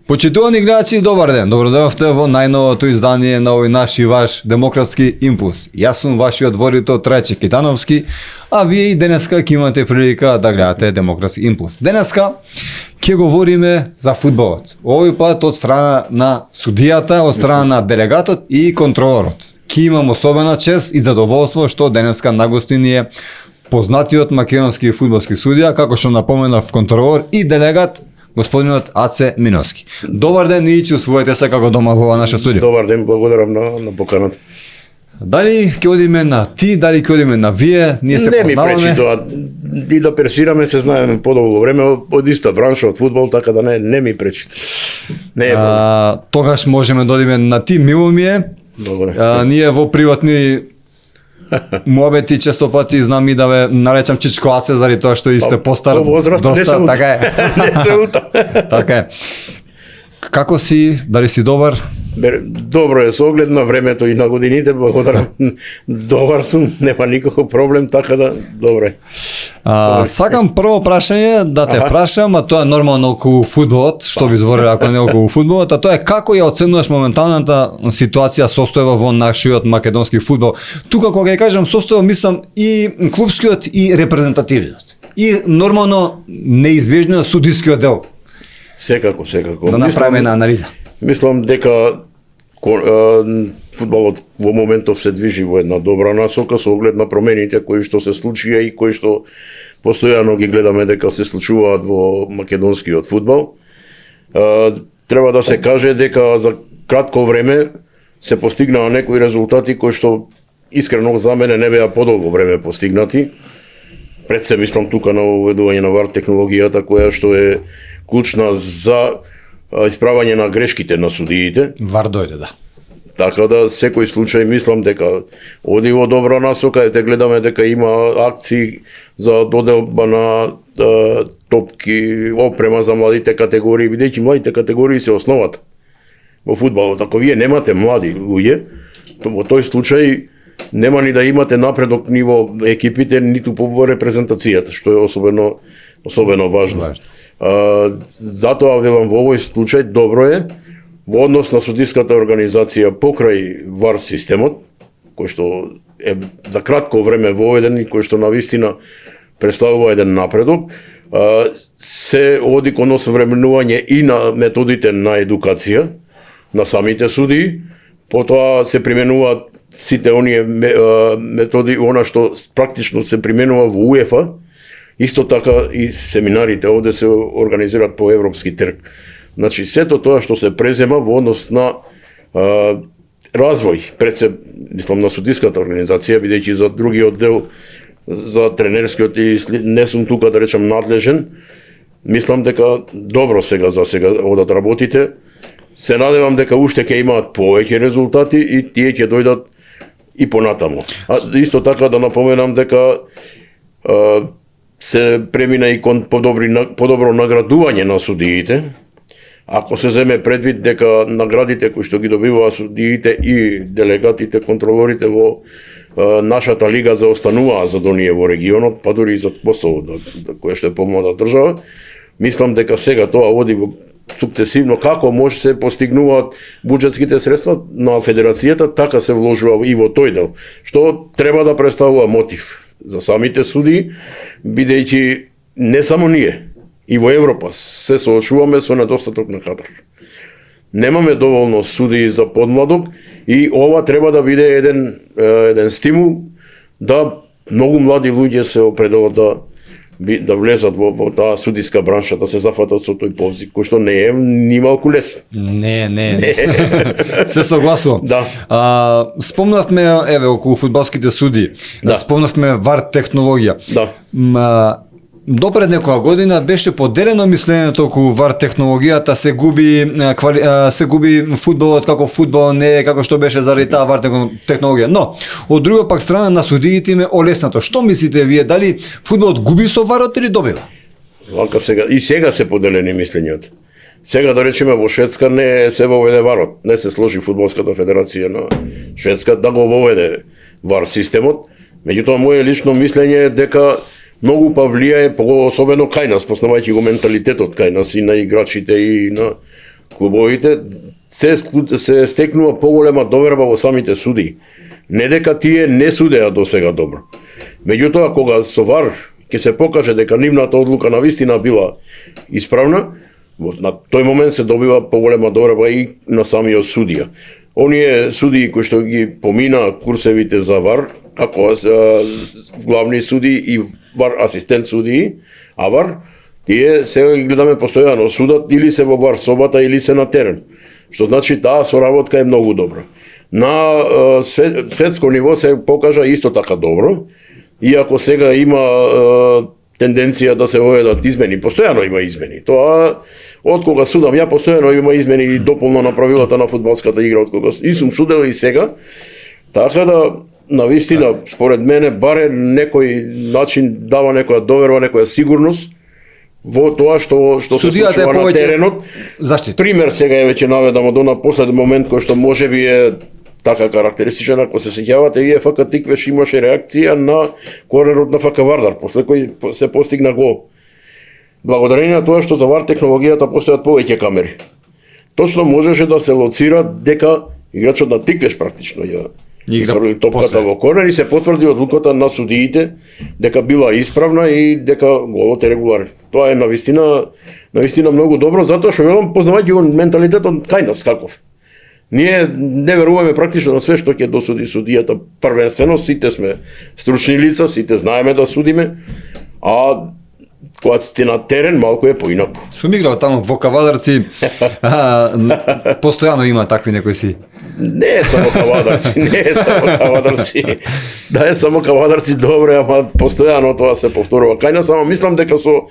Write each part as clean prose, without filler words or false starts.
Почитувани гледачи, добар ден. Добродојавте во најновото издание на овој наш и ваш демократски импулс. Јас сум вашиот водител Трајче Китановски, а вие и денеска ќе имате прилика да гледате демократски импулс. Денеска ќе говориме за фудбалот. Овој пат од страна на судијата, од страна на делегатот и контролорот. Ќе имам особена чест и задоволство што денеска нагости ни е познатиот македонски фудбалски судија, како што напоменав, контролор и делегат господинот Аце Миновски. Добар ден и чувствувате се како дома во ова наше студио. Добар ден, благодарам на поканата. Дали ќе одиме на ти, дали ќе одиме на вие, ние се познаваме. Не ми пречи тоа. И да персираме, се знаеме подолго време од иста бранша, од фудбал, така да не ми пречи. Не е тогаш можеме да одиме на ти, мило ми е. Добре. Ние во приватни муабети често пати знам и да ве наречам Чичко Аце заради тоа што и сте постар. Доста, така е. Не се утам. Така е. Како си? Дали си добар? Добро е со оглед на времето и на годините, благодарам. Добар сум, нема никаков проблем, така да добро е. Сакам прво прашање да те прашам, а тоа е нормално околу фудбалот, што ви зборил ако не околу фудбалот, а тоа е како ја оценуваш моменталната ситуација, состојба во нашиот македонски фудбал. Тука кога ја кажам состојба, мислам и клубскиот и репрезентативниот. И нормално неизбежно судискиот дел. Секако. Да направиме на анализа. Мислам дека фудбалот во моментов се движи во една добра насока со оглед на промените кои што се случија и кои што постојано ги гледаме дека се случуваат во македонскиот фудбал. Треба да се каже дека за кратко време се постигнаа некои резултати кои што искрено за мене не беа подолго време постигнати. Пред се мислам тука на уведување на ВАР технологијата која што е клучна за исправање на грешките на судиите. ВАР дојде, да. Така да секој случај мислам дека оди во добра насока, ете гледаме дека има акции за доделба на топки, опрема за младите категории, бидејќи младите категории се основата во фудбалот. Ако вие немате млади луѓе, во тој случај нема ни да имате напредок ни во екипите, ниту во репрезентацијата, што е особено важно. Затоа велам во овој случај добро е во однос на судиската организација покрај ВАР системот, кој што е за кратко време воведен и кој што навистина представува еден напредок, се оди кон осовременување и на методите на едукација на самите судии, потоа се применуваат сите оние методи, она што практично се применува во УЕФА. Исто така и семинарите овде се организираат по европски трг. Значи, сето тоа што се презема во однос на развој, пред се, мислам, на судиската организација, бидејќи за другиот дел, за тренерскиот и не сум тука да речам надлежен, мислам дека добро сега одат работите. Се надевам дека уште ќе имаат повеќе резултати и тие ќе дојдат и понатаму. А исто така да напоменам дека се премина и кон подобро наградување на судиите. Ако се земе предвид дека наградите кои што ги добиваа судиите и делегатите, контролорите во нашата лига заостануваа за оние во регионот, па дури и за Косово, која што е помлада држава, мислам дека сега тоа води сукцесивно како може се постигнуваат буџетските средства на федерацијата, така се вложува и во тој дел, што треба да представува мотив за самите судии, бидејќи не само ние, и во Европа се соочуваме со недостаток на кадар. Немаме доволно судии за подмладок и ова треба да биде еден стимул да многу млади луѓе се определат да влезат во таа судиска бранша, да се зафатат со тој позив, кој што не е нималку лесно. Не. Се согласувам. Да. Спомнавме, еве, околу фудбалските суди. Да. Спомнавме VAR технологија. Да. До пред некоја година беше поделено мислењето околу VAR технологијата, се губи фудбалот како фудбал, не како што беше заради таа VAR технологија. Но, од друга пак страна на судиите им е олеснато. Што мислите вие, дали фудбалот губи со VAR-от или добива? Вака сега се поделени мислењата. Сега да речеме во Шведска не се воведе VAR-от, не се сложи фудбалската федерација на Шведска да го воведе VAR системот. Меѓутоа моје лично мислење е дека многу па влијае, особено кај нас, познавајќи го менталитетот кај нас и на играчите и на клубовите, се стекнува поголема доверба во самите суди. Не дека тие не судеа до сега добро. Меѓутоа, кога со VAR ќе се покаже дека нивната одлука навистина била исправна, на тој момент се добива поголема доверба и на самиот судија. Оние судии кои што ги помина курсевите за VAR, како главни судии и VAR асистент судии, а VAR, тие сега ги гледаме постојано, судат или се во VAR собата или се на терен. Што значи таа соработка е многу добра. На светско ниво се покажа исто така добро, иако сега има тенденција да се воведат измени, постојано има измени. Тоа од кога судам, ја постојано има измени и дополно на правилата на фудбалската игра од кога и сум судел и сега. Така да навистина, според мене, баре некој начин дава некоја доверба, некоја сигурност во тоа што се случува на теренот. Заштит. Пример сега е веќе наведам од она последен момент кој што можеби е така карактеристичен, ако се сеќавате, вие ФК Тиквеш имаше реакција на корнерот на ФК Вардар, после кој се постигна гол. Благодарение на тоа што за VAR технологијата постојат повеќе камери. Точно можеше да се лоцира дека играчот на Тиквеш практично ја изфрли топката во корнер и се потврди одлуката на судиите дека била исправна и дека голот е регуларен. Тоа е навистина многу добро, затоа што велам познавајќи го менталитетот кај нас каков. Ние не веруваме практично на све што ќе досуди судијата. Првенствено сите сме стручни лица, сите знаеме да судиме, а кога сте на терен малку е поинаку. Сум играл таму во Кавадарци, постојано има такви некои си. Не е само Кавадарци, Да е само Кавадарци добре, ама постојано тоа се повторува. Кај нас, ама мислам дека со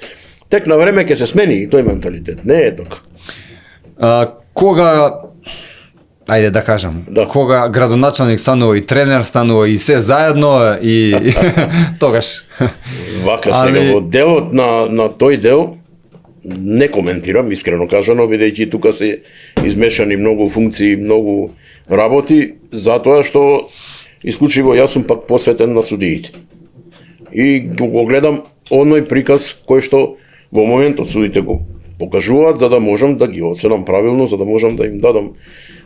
тек на време ќе се смени и тој менталитет. Не е така. Кога ајде да кажам, кога градоначалник станува и тренер, станува и се заедно и тогаш. Вака сега во делот на тој дел не коментирам, искрено кажано, бидејќи тука се измешани многу функции, многу работи, затоа што исклучиво јас сум пак посветен на судиите. И го гледам оној приказ кој што во моментот судите го покажуваат, за да можам да ги оценам правилно, за да можам да им дадам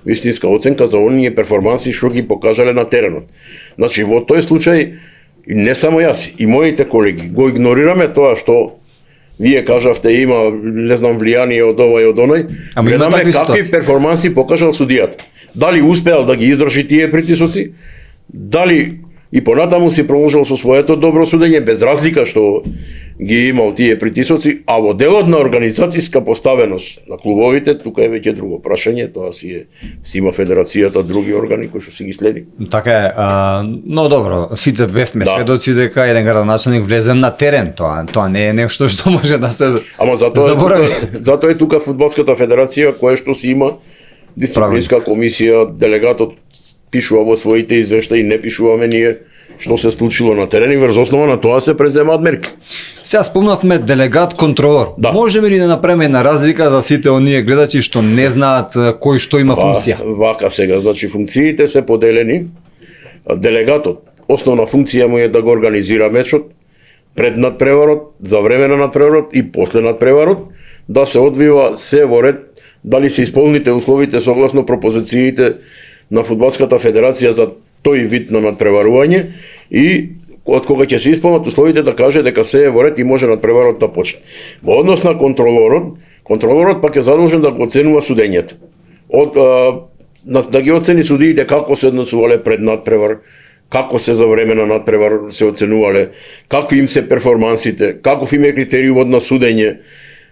вистинска оценка за оние перформанси што ги покажале на теренот. Значи, во тој случај, не само јас, и моите колеги, го игнорираме тоа што вие кажавте има, не знам, влијание од ова и од оној, гледаме какви перформанси покажал судијата. Дали успеал да ги издржи тие притисоци, дали и понатаму си продолжил со своето добро судење, без разлика што ги имал тие притисоци, а во делот на организацијска поставеност на клубовите, тука е веќе друго прашање, тоа си има федерацијата, други органи кои што си ги следи. Така е, но добро, сите бевме сведоци дека еден градоначалник влезе на терен, тоа не е нешто што може да се заборави. Затоа е тука фудбалската федерација која што си има дисциплинска комисија, делегатот пишува во своите извештаи, не пишуваме ние што се случило на терен и врз основа на тоа се преземаат мерки. Сега спомнавме делегат контролор. Можеме ли да направиме една разлика за сите оние гледачи што не знаат кој што има функција? Вака сега, значи функциите се поделени. Делегатот, основна функција му е да го организира мечот, пред надпреварот, за време на надпреварот и после надпреварот, да се одвива се во ред, дали се исполните условите согласно пропозициите на Фудбалската федерација за тој вид на надпреварување и од кога ќе се исполнат условите да каже дека се е во ред и може надпреварот да почне. Во однос на контролорот пак е задолжен да го оценува судењето. Да ги оцени судиите како се однесувале пред надпревар, како се за време на надпревар се оценувале, какви им се перформансите, каков им е критериумот на судење,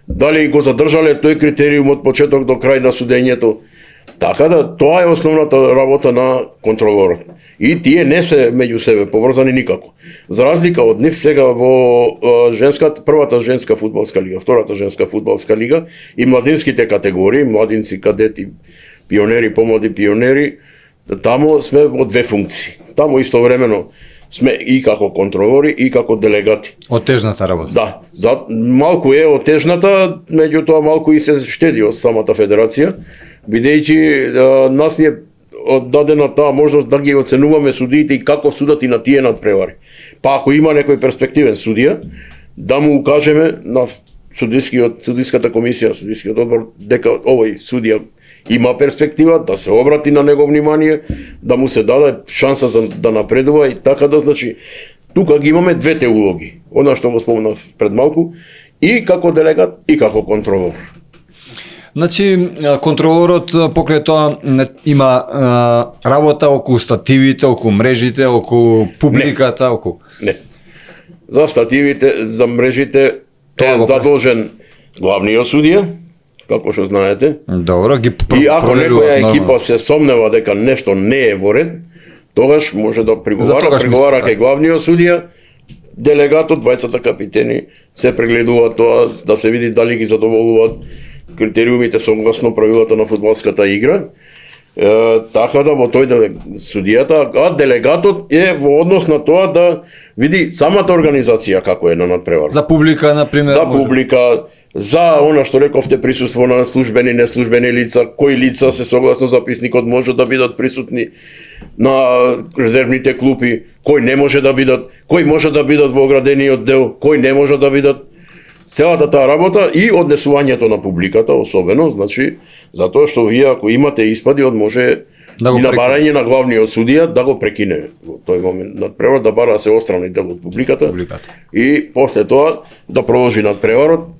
дали го задржале тој критериум од почеток до крај на судењето. Така да, тоа е основната работа на контролорот. И тие не се меѓу себе поврзани никако. За разлика од нив сега во првата женска фудбалска лига, втората женска фудбалска лига и младинските категории, младинци, кадети, пионери, помлади пионери, таму сме во две функции. Таму истовремено сме и како контролори и како делегати. Отежната работа. Да, малку е отежната, меѓутоа малку и се штеди од самата федерација, бидејќи нас ни е дадена таа можност да ги оценуваме судиите и како судат и на тие надпревари. Па ако има некој перспективен судија, да му укажеме на судиската комисија, судискиот одбор, дека овој судија има перспектива, да се обрати на него внимание, да му се даде шанса за да напредува и така да, значи, тука ги имаме двете улоги. Она што го спомнав пред малку, и како делегат, и како контролор. Значи, контролорот покрај тоа има работа околу стативите, околу мрежите, околу публиката, околу... Не. За стативите, за мрежите е задолжен главниот судија, како што знаете. Добро, ги и ако некоја екипа се сомнева дека нешто не е во ред, тогаш може да приговара кај главниот судија, делегатот, двајцата капитени се прегледува тоа, да се види дали ги задоволуваат критериумите согласно правилата на фудбалската игра. Така да во тој судијата, а делегатот е во однос на тоа да види самата организација како е на надпревар. За публика, например. За публика, за она што рековте присуство на службени, неслужбени лица, кои лица се согласно записникот може да бидат присутни на резервните клупи, кои не може да бидат, кои може да бидат во оградениот дел, кои не може да бидат. Целата таа работа и однесувањето на публиката особено, значи, затоа што вие ако имате испади, може да и на барање на главниот судија да го прекине во тој момент надпревар, да бара да се острани дел од публиката. И после тоа да продолжи надпреварот,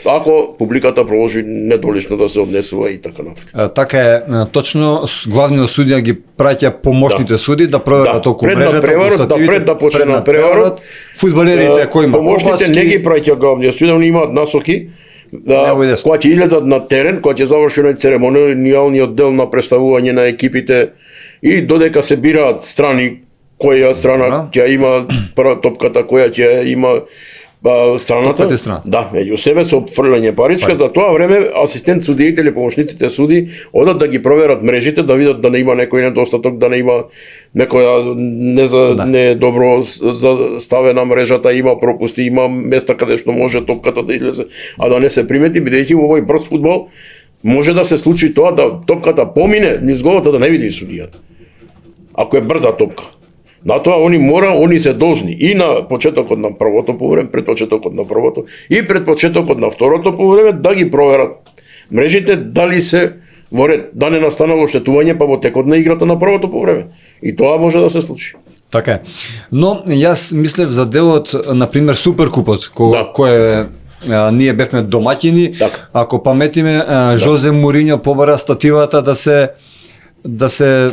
ако публиката продолжи недолично да се однесува и така натаму. Така е, точно главниот судија ги праќа помошните суди да проверат околу мрежата, околу стативите, пред да почне надпреварот. Фудбалерите кои има помошните не ги праќа главниот судија, они имаат насоки кога ќе излезат на терен, кога ќе заврши церемонијалниот дел на представување на екипите и додека се бираат страни, која страна ќе има прва топката, која ќе има страната, да, меѓу себе со фрлење паричка, за тоа време асистент судиите или помошниците суди одат да ги проверат мрежите, да видат да не има некој недостаток, да не има некоја не добро ставена мрежата, има пропусти, има места каде што може топката да излезе, а да не се примети, бидејќи во овој брз фудбал може да се случи тоа да топката помине низ головата да не види судијата. Ако е брза топка. На тоа они се должни и на почетокот на првото полувреме, пред почетокот на првото и пред почетокот на второто полувреме да ги проверат мрежите дали се во ред, да не настанало оштетување па во текот на играта на првото полувреме. И тоа може да се случи. Така е. Но јас мислев за делот, например, Суперкупот, кој ние бевме домаќини, ако паметиме, Жозе Мориньо побара стативата да се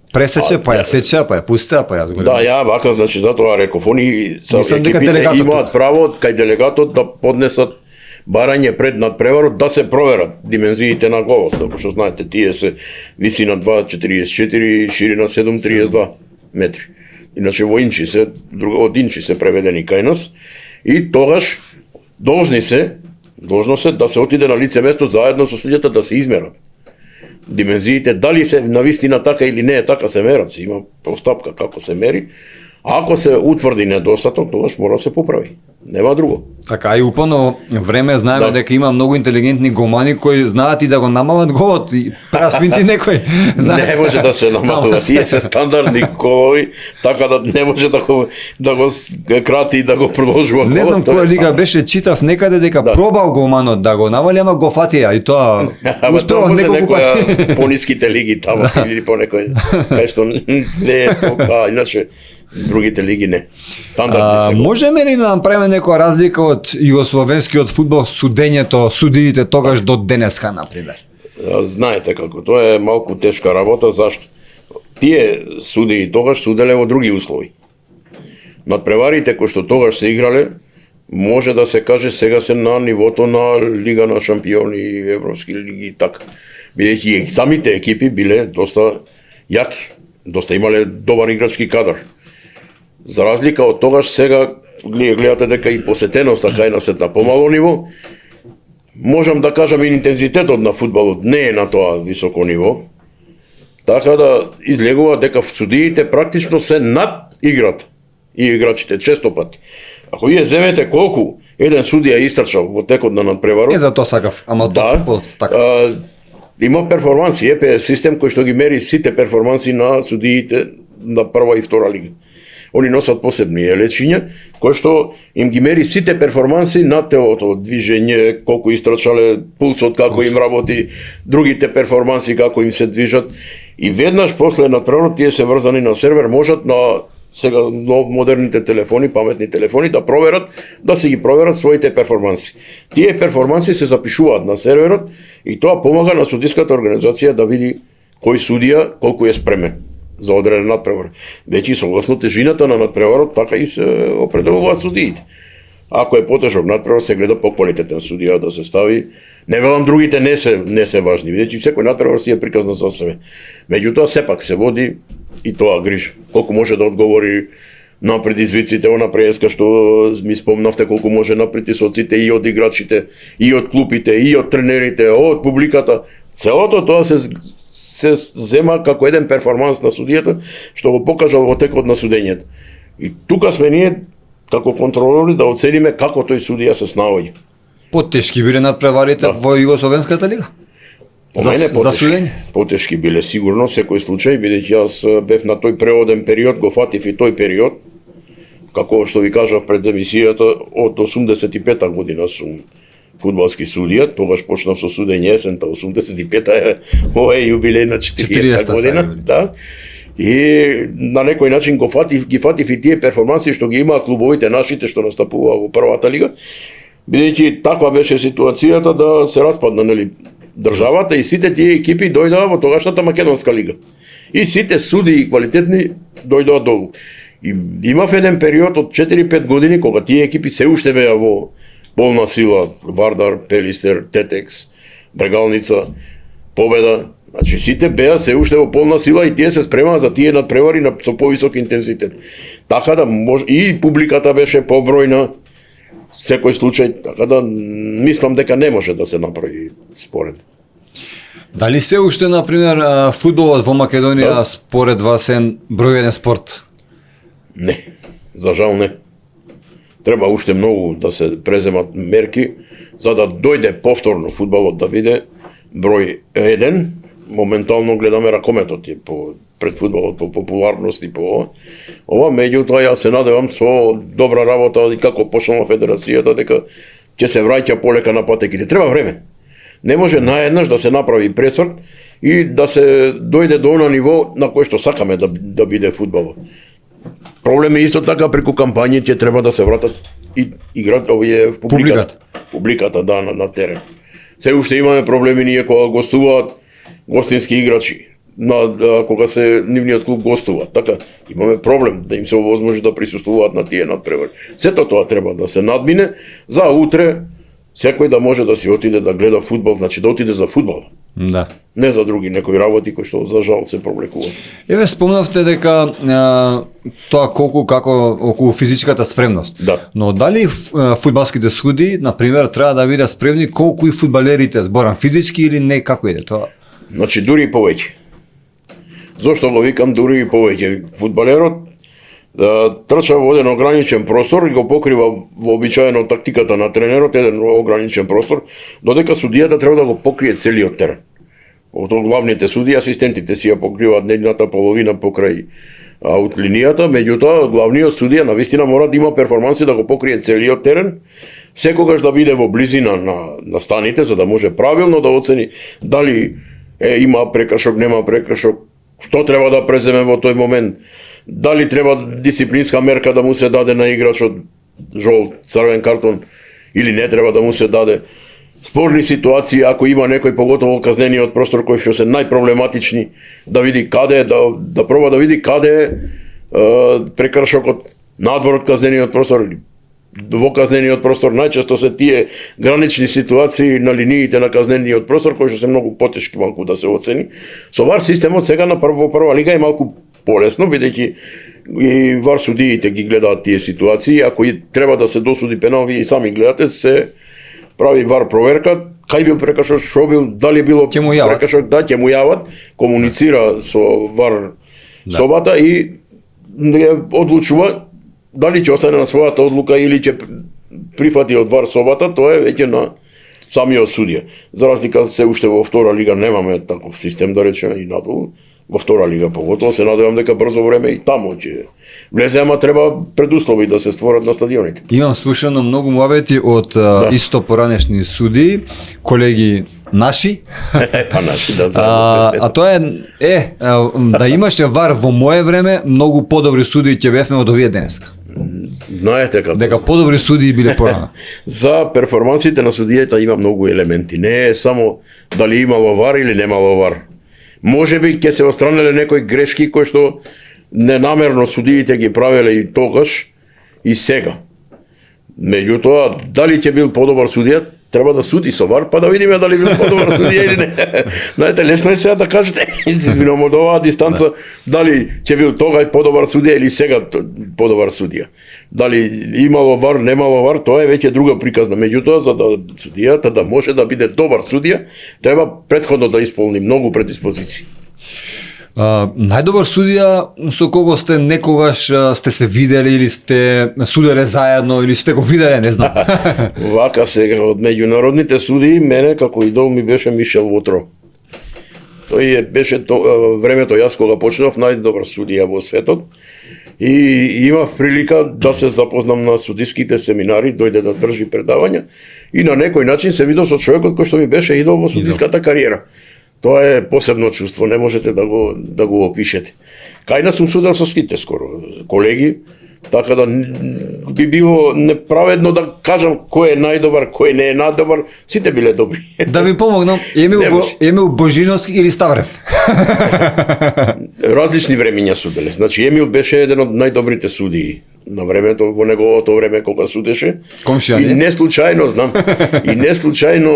пресече, па ја сече, па ја пусте, па ја зголеми. Да, ја вака, значи затоа реков, они са екипите имаат право кај делегатот да поднесат барање пред надпреварот да се проверат димензиите на голот, како што знаете, тие се висина 2,44, ширина 7,32 метри. Иначе во инчи се, од инчи се преведени кај нас и тогаш должно се да се отиде на лице место заедно со судијата да се измерат димензиите, дали се навистина така или не е така, се мерат, се има постапка како се мери. Ако се утврди недостаток, тогаш мора да се поправи. Нема друго. Така, и упорно време знаеме дека има многу интелигентни голмани кои знаат и да го намалат голот и прасвинти некој. Не може да се намалува, тие се стандардни голови, така да не може да го крати и да го продолжува голот. Не знам која лига беше, читав некаде дека пробал голманот да го намали, ама го фатија и тоа успеа неколку пати. По-ниските лиги таму или по некој, кај што не е толку, иначе другите лиги не. Стандардни се. Можеме ли да направиме некоја разлика од југословенскиот фудбал, судењето, судиите тогаш до денеска, например? Знаете како, тоа е малку тешка работа, зашто? тие судии тогаш суделе во други услови. Надпреварите кои што тогаш се играле, може да се каже сега се на нивото на Лига на шампиони, Европски лиги и така. Бидејќи самите екипи биле доста јаки, доста имале добар играчки кадар. За разлика од тогаш сега гледате дека и посетеноста кај нас е на помало ниво. Можам да кажам и интензитетот на фудбалот не е на тоа високо ниво. Така да излегува дека судиите практично се над играта и играчите често пати. Ако вие земете колку еден судија истрчал во текот на надпреварот, Е за тоа сакав, ама да, така. Има перформанси, ЕП систем кој што ги мери сите перформанси на судиите на прва и втора лига. Они носат посебни лечиња кои што им ги мери сите перформанси на телото, движење, колку истрачале, пулсот како им работи, другите перформанси како им се движат. И веднаш после надпреварот тие се врзани на сервер, можат на сега модерните телефони, паметни телефони да проверат, да се ги проверат своите перформанси. Тие перформанси се запишуваат на серверот и тоа помага на судиската организација да види кој судија колку е спремен за одреден надпревар. Веќе согласно тежината на надпреварот така и се определуваат судиите. Ако е потежок надпревар, се гледа поквалитетен судија да се стави. Не велам другите не се важни, бидејќи секој надпревар си е приказна за себе. Меѓутоа сепак се води и тоа грижа. Колку може да одговори на предизвиците, она преска што ми спомнавте, колку може на притисоците и од играчите, и од клупите, и од тренерите, од публиката. Целото тоа се зема како еден перформанс на судијата, што го покажал во текот на судењето. И тука сме ние, како контролори, да оцениме како тој судија се снаоѓа. Потешки биле надпреварите во Југословенската лига? По мене за судење? потешки биле сигурно секој случај, бидејќи јас бев на тој преоден период, го фатив и тој период, како што ви кажав пред емисијата, од 85-та година сум фудбалски судија, тогаш почнав со судење есента, 85-та е, ова е јубилеј на 40-та година, да. И на некој начин ги фатив и тие перформанси што ги имаат клубовите нашите што настапуваа во првата лига, бидејќи таква беше ситуацијата да се распадна, нели, државата и сите тие екипи дојдоа во тогашната Македонска лига. И сите судии квалитетни дојдоа долу. И имав еден период од 4-5 години кога тие екипи се уште беа во полна сила, Вардар, Пелистер, Тетекс, Брегалница, Победа. Значи сите беа се уште во полна сила и тие се спремаа за тие надпревари со повисок интензитет. Така да може и публиката беше побројна, секој случај, така да мислам дека не може да се направи споредно. Дали се уште, например, фудбалот во Македонија според вас е број еден спорт? Не, за жал не. Треба уште многу да се преземат мерки за да дојде повторно фудбалот да биде број еден. Моментално гледаме ракометот пред фудбалот по популарност и по ова. Меѓутоа јас се надевам со добра работа и како почнала федерацијата дека ќе се враќа полека на патеките. Треба време. Не може наеднаш да се направи пресврт и да се дојде до она ниво на кое што сакаме да биде фудбалот. Проблем е исто така преку кампањи ќе треба да се вратат и играт овие публиката да на терен. Се уште имаме проблеми ние кога гостуваат гостински играчи, кога се нивниот клуб гостува. Така, имаме проблем да им се овозможи да присуствуваат на тие надпревари. Сето тоа треба да се надмине за утре секој да може да си отиде да гледа фудбал, значи да отиде за фудбал. Да. Не за други некои работи кои што за жал се провлекуваат. Еве спомнавте дека тоа како околу физичката спремност. Да. Но дали фудбалските судии, на пример, треба да бидат спремни колку и фудбалерите, зборам физички или не, како иде тоа? Значи дури и повеќе. Зошто го викам дури и повеќе? Фудбалерот трча во еден ограничен простор и го покрива вообичаено тактиката на тренерот еден ограничен простор, додека судијата треба да го покрие целиот терен. Од главните судии, асистентите си ја покриваат нейната половина покрај аут линијата, меѓутоа главниот судија навистина мора да има перформанси да го покрие целиот терен, секогаш да биде во близина на станите за да може правилно да оцени дали има прекршок, нема прекршок, што треба да преземе во тој момент, дали треба дисциплинска мерка да му се даде на играчот жол, црвен картон или не треба да му се даде. спорни ситуации, ако има некој поготово казнениот простор кои што се најпроблематични, да види каде да проба да види каде е прекршокот надвор од казнениот простор или во казнениот простор. Најчесто се тие гранични ситуации на линиите на казнениот простор кои што се многу потешки малку да се оцени. Со ВАР системот сега на прва лига е малку полесно, бидејќи и ВАР судиите ги гледаат тие ситуации. Ако и треба да се досуди пенал, вие и сами гледате, се прави ВАР проверка, кај бил прекршок, што бил, дали било прекршок, да, ќе му јават, комуницира со ВАР собата и одлучува дали ќе остане на својата одлука или ќе прифати од ВАР собата, тоа е веќе на самиот судија. За разлика се уште во втора лига немаме таков систем, да речеме, и надолу. Во втора лига поготово се надевам дека брзо време и таму ќе влезе, ама треба предуслови да се створат на стадионите. Имам слушано многу муабети од исто поранешни суди, колеги наши. Па наши, да, а тоа е да имаше ВАР во мое време, многу подобри суди ќе бевме од овие денеска. Знаете како. Дека подобри суди биле порано. За перформансите на судијата има многу елементи. Не е само дали имало ВАР или немало ВАР. Можеби ќе се отстранеле некои грешки кои што ненамерно судиите ги правеле и тогаш и сега. Меѓутоа, дали ќе бил подобар судија, треба да суди со ВАР, па да видиме дали бил подобар судија или не. Знаете, лесно е сега да кажете, извинувам од оваа дистанца, дали ќе бил тогаш подобар судија или сега подобар судија. Дали имало ВАР, немало ВАР, тоа е веќе друга приказна. Меѓутоа, за да судијата да може да биде добар судија, треба претходно да исполни многу предиспозиции. Најдобар судија со кого сте некогаш сте се видели или сте суделе заедно или сте го виделе, не знам. Вака сега од меѓународните судии мене како идол ми беше Мишел Вотро. Тој беше времето јас кога почнав најдобар судија во светот и имав прилика да се запознам на судиските семинари, дојде да држи предавања и на некој начин се видов со човекот кој што ми беше идол во судиската кариера. Тоа е посебно чувство, не можете да го опишете. Кај нас сум судел со сите скоро колеги, така да би било неправедно да кажам кој е најдобар, кој не е најдобар, сите биле добри. Да ви помогнам, Емил Божиновски или Ставрев? Различни времиња суделе. Значи Емил беше еден од најдобрите судии на времето, во неговото време кога судеше. Комшија, и не случајно, знам, и не случајно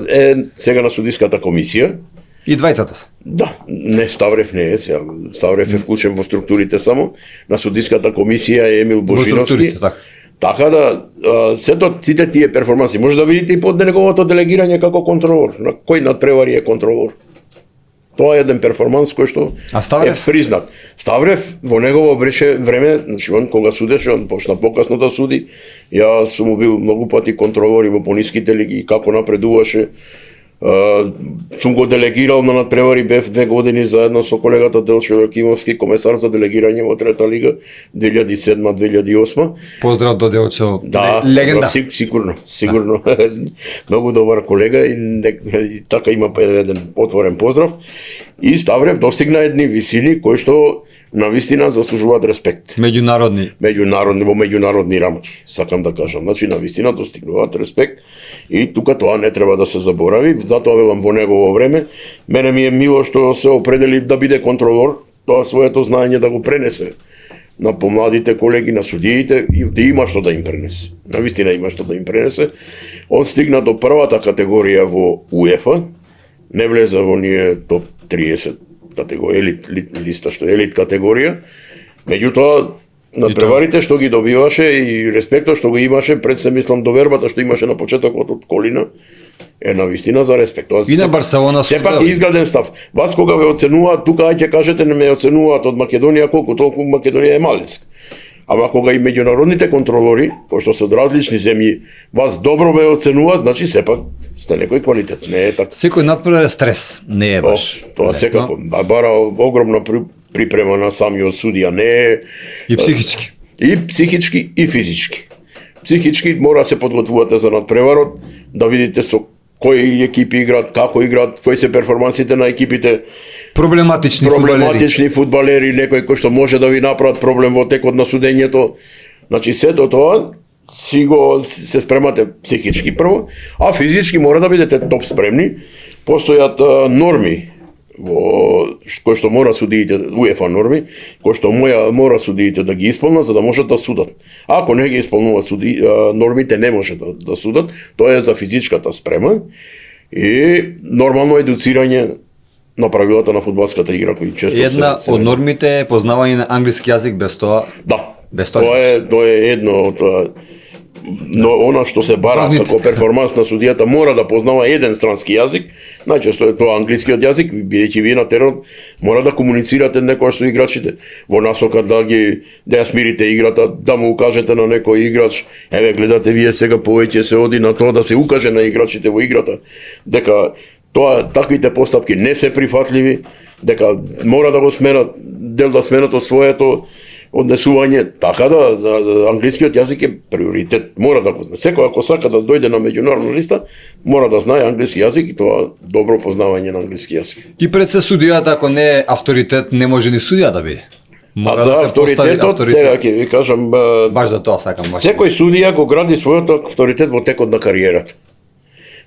е сега на судиската комисија. И двајцата се. Да, не, Ставрев не е, сега Ставрев е вклучен во структурите само, на судиската комисија е Емил Божиновски. Така да, сите тие перформанси, може да видите и под неговото делегирање како контролор, на кој надпревари е контролор. Тоа е еден перформанс кој што е признат. Ставрев во негово беше време, значи он кога судеше, он почна покасно да суди. Ја сум бил многу пати контролор и во пониските лиги, како напредуваше. Сум го делегирал на надпревари, бев 2 години заедно со колегата Делчо Јакимовски, комесар за делегирање во трета лига 2007-2008. Поздрав до Делчо, да, легенда. Сигурно. Многу добар колега и така има еден отворен поздрав. И Ставрев достигна едни висини кои што навистина заслужуваат респект. Меѓународни во меѓународни рамки, сакам да кажам. Значи навистина достигнуваат респект и тука тоа не треба да се заборави. Затоа велам во негово време, мене ми е мило што се определи да биде контролор, тоа своето знаење да го пренесе на помладите колеги, на судиите и да има што да им пренесе. Навистина има што да им пренесе. Он стигна до првата категорија во УЕФА, не влезе во ние топ 30 категорија, елит листа што е елит категорија. Меѓутоа надпреварите што ги добиваше и респектот што го имаше, пред се мислам довербата што имаше на почетокот од Колина, е навистина за респект. И на Барселона сепак изграден став. Вас кога ве оценуваат, тука ќе кажете не ме оценуваат од Македонија колку, толку Македонија е малецка. Ама кога и меѓународните контролори, кои што се од различни земји, вас добро ве оценуваат, значи сепак сте некој квалитет. Не е така. Секој надпревар е стрес, не е баш. Тоа секако, бара огромна припрема на самиот судија, не е и психички. И психички и физички. Психички мора се подготвувате за надпреварот, да видите со кои екипи играат, како играат, кои се перформансите на екипите. Проблематични фудбалери, некои кои што може да ви направат проблем во текот на судењето. Значи сето тоа се спремате психички прво, а физички мора да бидете топ спремни. Постојат норми кои што мора судиите, УЕФА норми, кои што мора судиите да ги исполнат за да можат да судат. Ако не ги исполнуваат нормите, не може да судат. Тоа е за физичката спрема и нормално едуцирање на правилата на фудбалската игра кои често Една од нормите е познавање на англиски јазик, без тоа. Да. Без тоа Тоа е едно од но она што се бара како перформанс на судијата мора да познава еден странски јазик, најчесто е тоа англискиот јазик, бидејќи вие на терен мора да комуницирате некој со играчите во насока да ја смирите играта, да му укажете на некој играч, еве гледате вие сега повеќе се оди на тоа да се укаже на играчите во играта дека таквите постапки не се прифатливи, дека мора да го сменат, дел да сменат од своето однесување, така да англискиот јазик е приоритет, мора да го знае. Секој ако сака да дојде на меѓународна листа, мора да знае англиски јазик и тоа добро познавање на англиски јазик. И пред се судијата, ако не е авторитет, не може ни судија да биде. Мора за авторитетот, сега ќе ви кажам, баш за тоа сакам. Секој судија го гради својот авторитет во текот на кариерата.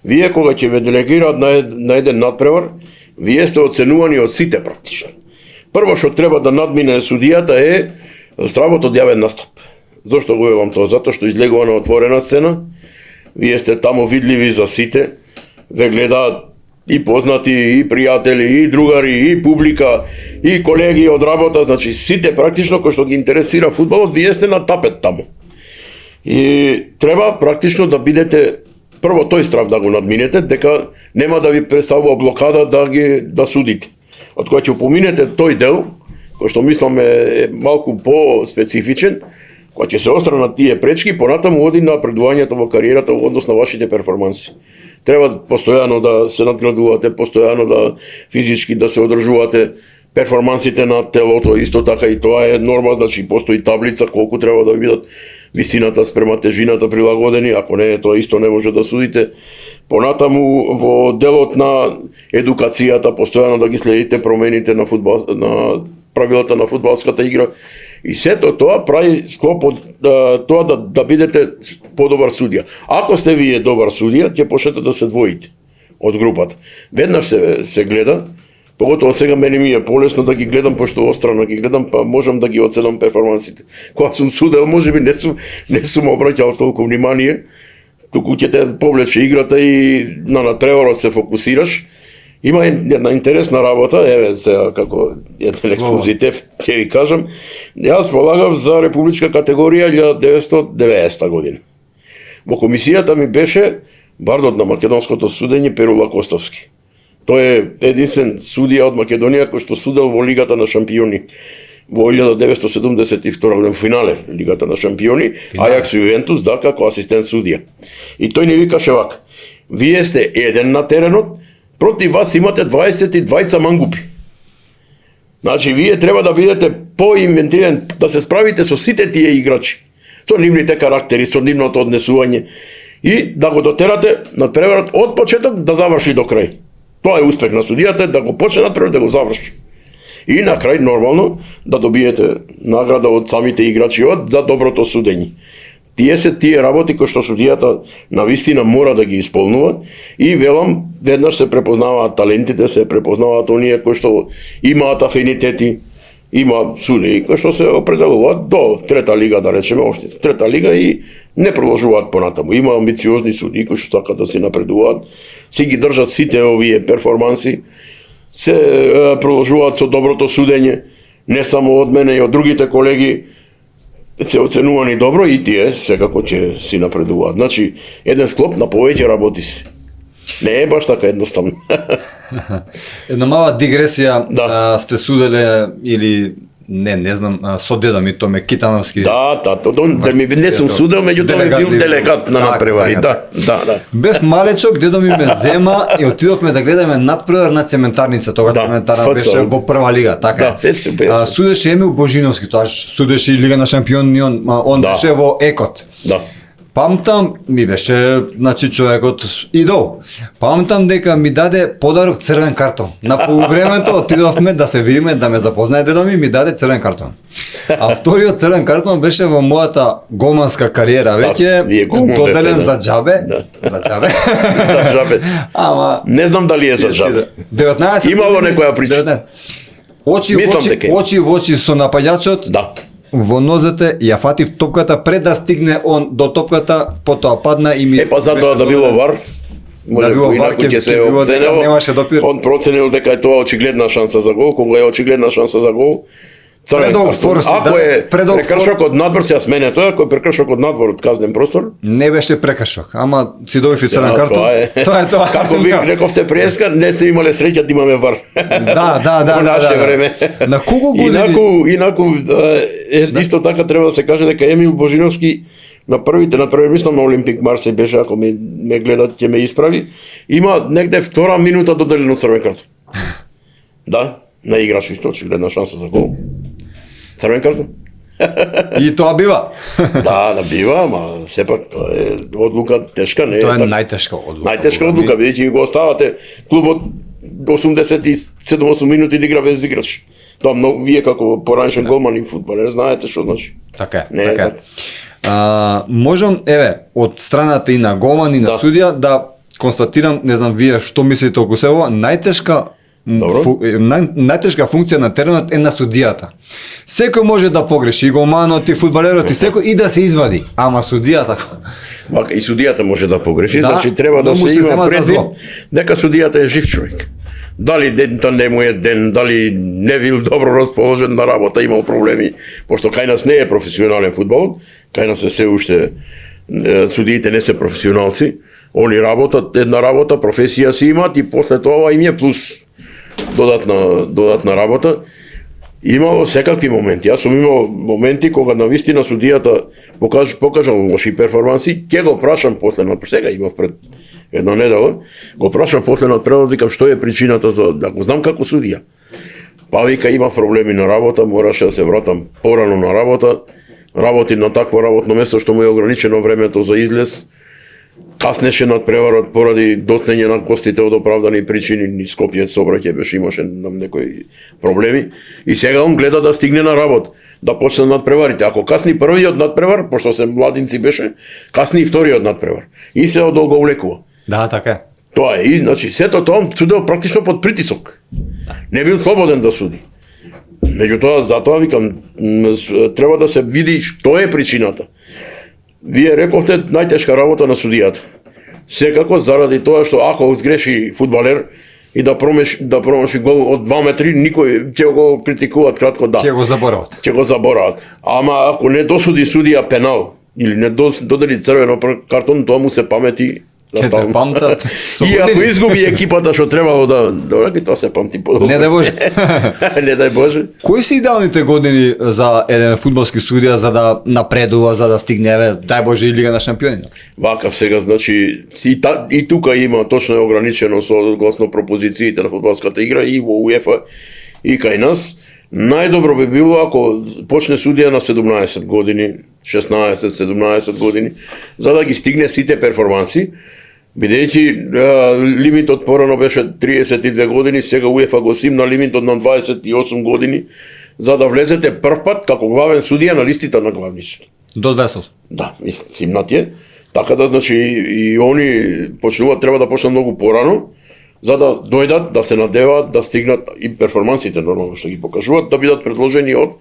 Вие кога ќе ве делегираат на еден надпревар, вие сте оценувани од сите практично. Прво што треба да надмине судијата е здравото јавен настап. Зошто го велам тоа? Затоа што излегува на отворена сцена, вие сте таму видливи за сите, ве гледаат и познати, и пријатели, и другари, и публика, и колеги од работа, значи сите практично кои што ги интересира фудбалот, вие сте на тапет таму. И треба практично да бидете прво тој страв да го надминете, дека нема да ви представува блокада да судите. Од која ќе поминете тој дел, кој што мислам е малку по-специфичен, која ќе се остранат тие пречки, понатаму оди на напредувањето во кариерата во однос на вашите перформанси. Треба постојано да се надградувате, постојано да физички да се одржувате, перформансите на телото, исто така и тоа е норма, значи постои таблица колку треба да бидат висината спрема тежината прилагодени, ако не е тоа исто не може да судите. Понатаму во делот на едукацијата постојано да ги следите промените на на правилата на фудбалската игра и сето тоа прави склоп од тоа да бидете подобар судија. Ако сте вие добар судија, ќе почнете да се двоите од групата. Веднаш се гледа. Поготово сега мене ми е полесно да ги гледам, пошто острано ги гледам, па можам да ги оценам перформансите. Кога сум судел, можеби не сум обраќал толку внимание, туку ќе те повлече играта и на надпреварот се фокусираш. Има една интересна работа, еве сега како еден ексклузитив ќе ви кажам. Јас полагав за републичка категорија 1990 година. Во комисијата ми беше бардот на македонското судење Перула Костовски. Тој е единствен судија од Македонија кој што судел во Лигата на шампиони во 1972 година финале Лигата на шампиони, Ајакс и Јувентус, да, како асистент судија. И тој ни викаше вака: вие сте еден на теренот, против вас имате 22 мангупи. Значи, вие треба да бидете поинвентирани, да се справите со сите тие играчи, со нивните карактери, со нивното однесување и да го дотерате на преварот од почеток да заврши до крај. Тоа е успех на судијата, да го почне напред, да го заврши. И на крај нормално да добиете награда од самите играчи за доброто судење. Тие се тие работи кои што судијата навистина мора да ги исполнува и велам, веднаш се препознаваат талентите, се препознаваат оние кои што имаат афинитети, има судии кои што се определуваат до трета лига, да речеме, още трета лига и не продолжуваат понатаму. Има амбициозни судии кои што сакаат да се напредуваат, си ги држат сите овие перформанси, се продолжуваат со доброто судење, не само од мене и од другите колеги, се оценувани добро и тие секако ќе си напредуваат. Значи, еден склоп на повеќе работи се. Не е баш така едноставно. Една мала дигресија, Да. сте суделе или не знам, со дедо ми Томе Китановски. Да, не сум судел, меѓутоа ми бил делегат на надпревари. Да. Бев малечок, дедо ми ме зема и отидовме да гледаме надпревар на Цементарница, тога Да, Цементарна ФЦ. беше во прва лига, така Да, е. ФЦ беше. Судеше Емил Божиновски, тоа судеше и Лига на шампиони, он Да. беше во Екот. Да. Памтам, ми беше, значи, човекот идол. Памтам дека ми даде подарок црвен картон. На полувремето отидовме да се видиме, да ме запознае дедо ми даде црвен картон. А вториот црвен картон беше во мојата голманска кариера, вие веќе голман доделен бевте, за џабе. Да. За џабе. За џабе. Ама Не знам дали е за џабе. 19 Имало години, некоја прича. 19. Очи Мислам дека е. очи во очи со напаѓачот. Да. Во нозете ја фатив топката пред да стигне он до топката, потоа падна и ми Па затоа да било вар. Може било вар, инаку ќе се ќе било дека оценело. немаше допир. Он проценил дека е тоа очигледна шанса за гол, кога е очигледна шанса за гол. Црвен Предолг картон. форс, Ако да, е предолг прекршок од надвор, се ја смене тоа, ако е прекршок од надвор од казнен простор. не беше прекршок, ама си добив и црвен картон. Тоа е тоа. Како ви рековте преска, не сте имале среќа да имаме вар. Да. Во наше време. На колку години? Инаку исто така треба да се каже дека Емил Божиновски на првите мислам на Олимпик Марсеј беше, ако ме гледат ќе ме исправи, има негде втора минута доделено црвен картон. Да, на играч исто, очигледна шанса за гол. Црвен картон. И тоа бива. Да, бива, ама сепак тоа е одлука тешка, не е Тоа е така. најтешка одлука. Најтешка одлука, бидејќи го оставате клубот 87-8 минути да игра без играч. Тоа многу вие како поранешен голман и фудбалер знаете што значи. Така е, Не е така е. така. Можам, од страната и на голман и на Да. судија да констатирам, не знам вие што мислите околу се ова, најтешка Добро. најтешка функција на теренот е на судијата. Секој може да погреши, и голманот, и фудбалерот, и секој и да се извади, ама судијата Вака и судијата може да погреши, Да, значи треба но да му се се има зема за предвид зло. дека судијата е жив човек. Дали дента не му е ден, дали не бил добро расположен на работа, имал проблеми, пошто кај нас не е професионален фудбал, кај нас се уште судиите не се професионалци, они работат една работа, професија си имаат и после тоа им е плюс додатна работа. Имало секакви моменти. Јас сум имал моменти кога навистина судијата покажал лоши перформанси, ќе го прашам после сега имав пред една недела, го прашав после на превод, викам што е причината за да го знам како судија. Па вика има проблеми на работа, мораше да се вратам порано на работа, работи на такво работно место што му е ограничено времето за излез. Каснеше над преварот поради доснење на гостите од оправдани причини, ни Скопје сообраќај беше, имаше нам некои проблеми. И сега он гледа да стигне на работа, да почне надпреварите. Ако касни првиот надпревар, пошто се младинци беше, касни и вториот надпревар. И се одолговлекува. Да, така е. Тоа е, и значи сето тоа он судел практично под притисок. Не бил слободен да суди. Меѓутоа, затоа викам, треба да се види што е причината. Вие рековте најтешка работа на судијата. Секако заради тоа што ако сгреши фудбалер и да промаши гол од 2 метри, никој ќе го критикуваат кратко да. Ќе го заборават. Ќе го заборават. Ама ако не досуди судија пенал или не додели црвено картон, тоа му се памети. Ќе те памтат. И ако изгуби екипата што требало да тоа се памти подобро. Не дај Боже. Не дај Боже. Кои се идеалните години за еден фудбалски судија за да напредува, за да стигне, дај Боже, и Лига на шампиони? Вака сега, значи, и тука има точно е ограничено со гласно пропозициите на фудбалската игра и во УЕФА и кај нас. Најдобро би било ако почне судија на 17 години, 16-17 години, за да ги стигне сите перформанси, бидејќи лимитот порано беше 32 години, сега УЕФА го симна лимитот на 28 години, за да влезете прв пат како главен судија на листите на главни суд. До 200. Да, симнат е. Така да, значи, и они треба да почнат многу порано, за да дојдат, да се надеваат, да стигнат и перформансите нормално што ги покажуваат, да бидат предложени од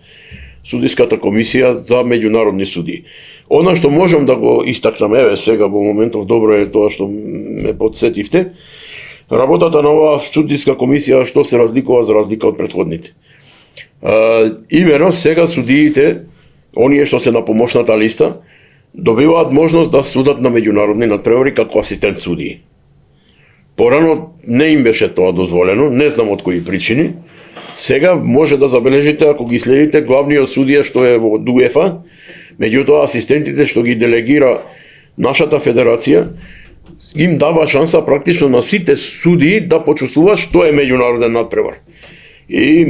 судиската комисија за меѓународни судии. Она што можам да го истакнам, еве сега во моментов, добро е тоа што ме подсетивте, работата на оваа судиска комисија што се разликува за разлика од претходните. Имено сега судиите, оние што се на помошната листа, добиваат можност да судат на меѓународни надпревари како асистент судии. Порано не им беше тоа дозволено, не знам од кои причини. Сега може да забележите, ако ги следите, главниот судија што е во УЕФА, меѓутоа асистентите што ги делегира нашата федерација, им дава шанса практично на сите судии да почувствуваат што е меѓународен надпревар. И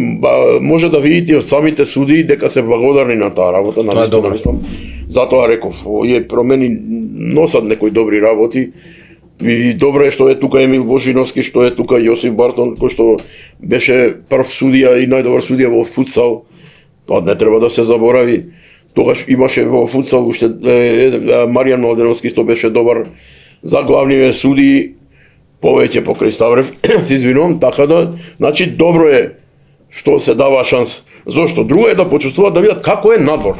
може да видите од самите судии дека се благодарни на таа работа, на вистина мислам. Затоа реков, е промени носат некои добри работи. И добро е што е тука Емил Божиновски, што е тука Јосиф Бартон, кој што беше прв судија и најдобар судија во футсал. Тоа не треба да се заборави. Тогаш имаше во футсал уште Маријан Младеновски што беше добар за главниве судии, повеќе покрај Ставрев, се извинувам, така да, значи добро е што се дава шанс. Зошто? Друго е да почувствуваат да видат како е надвор.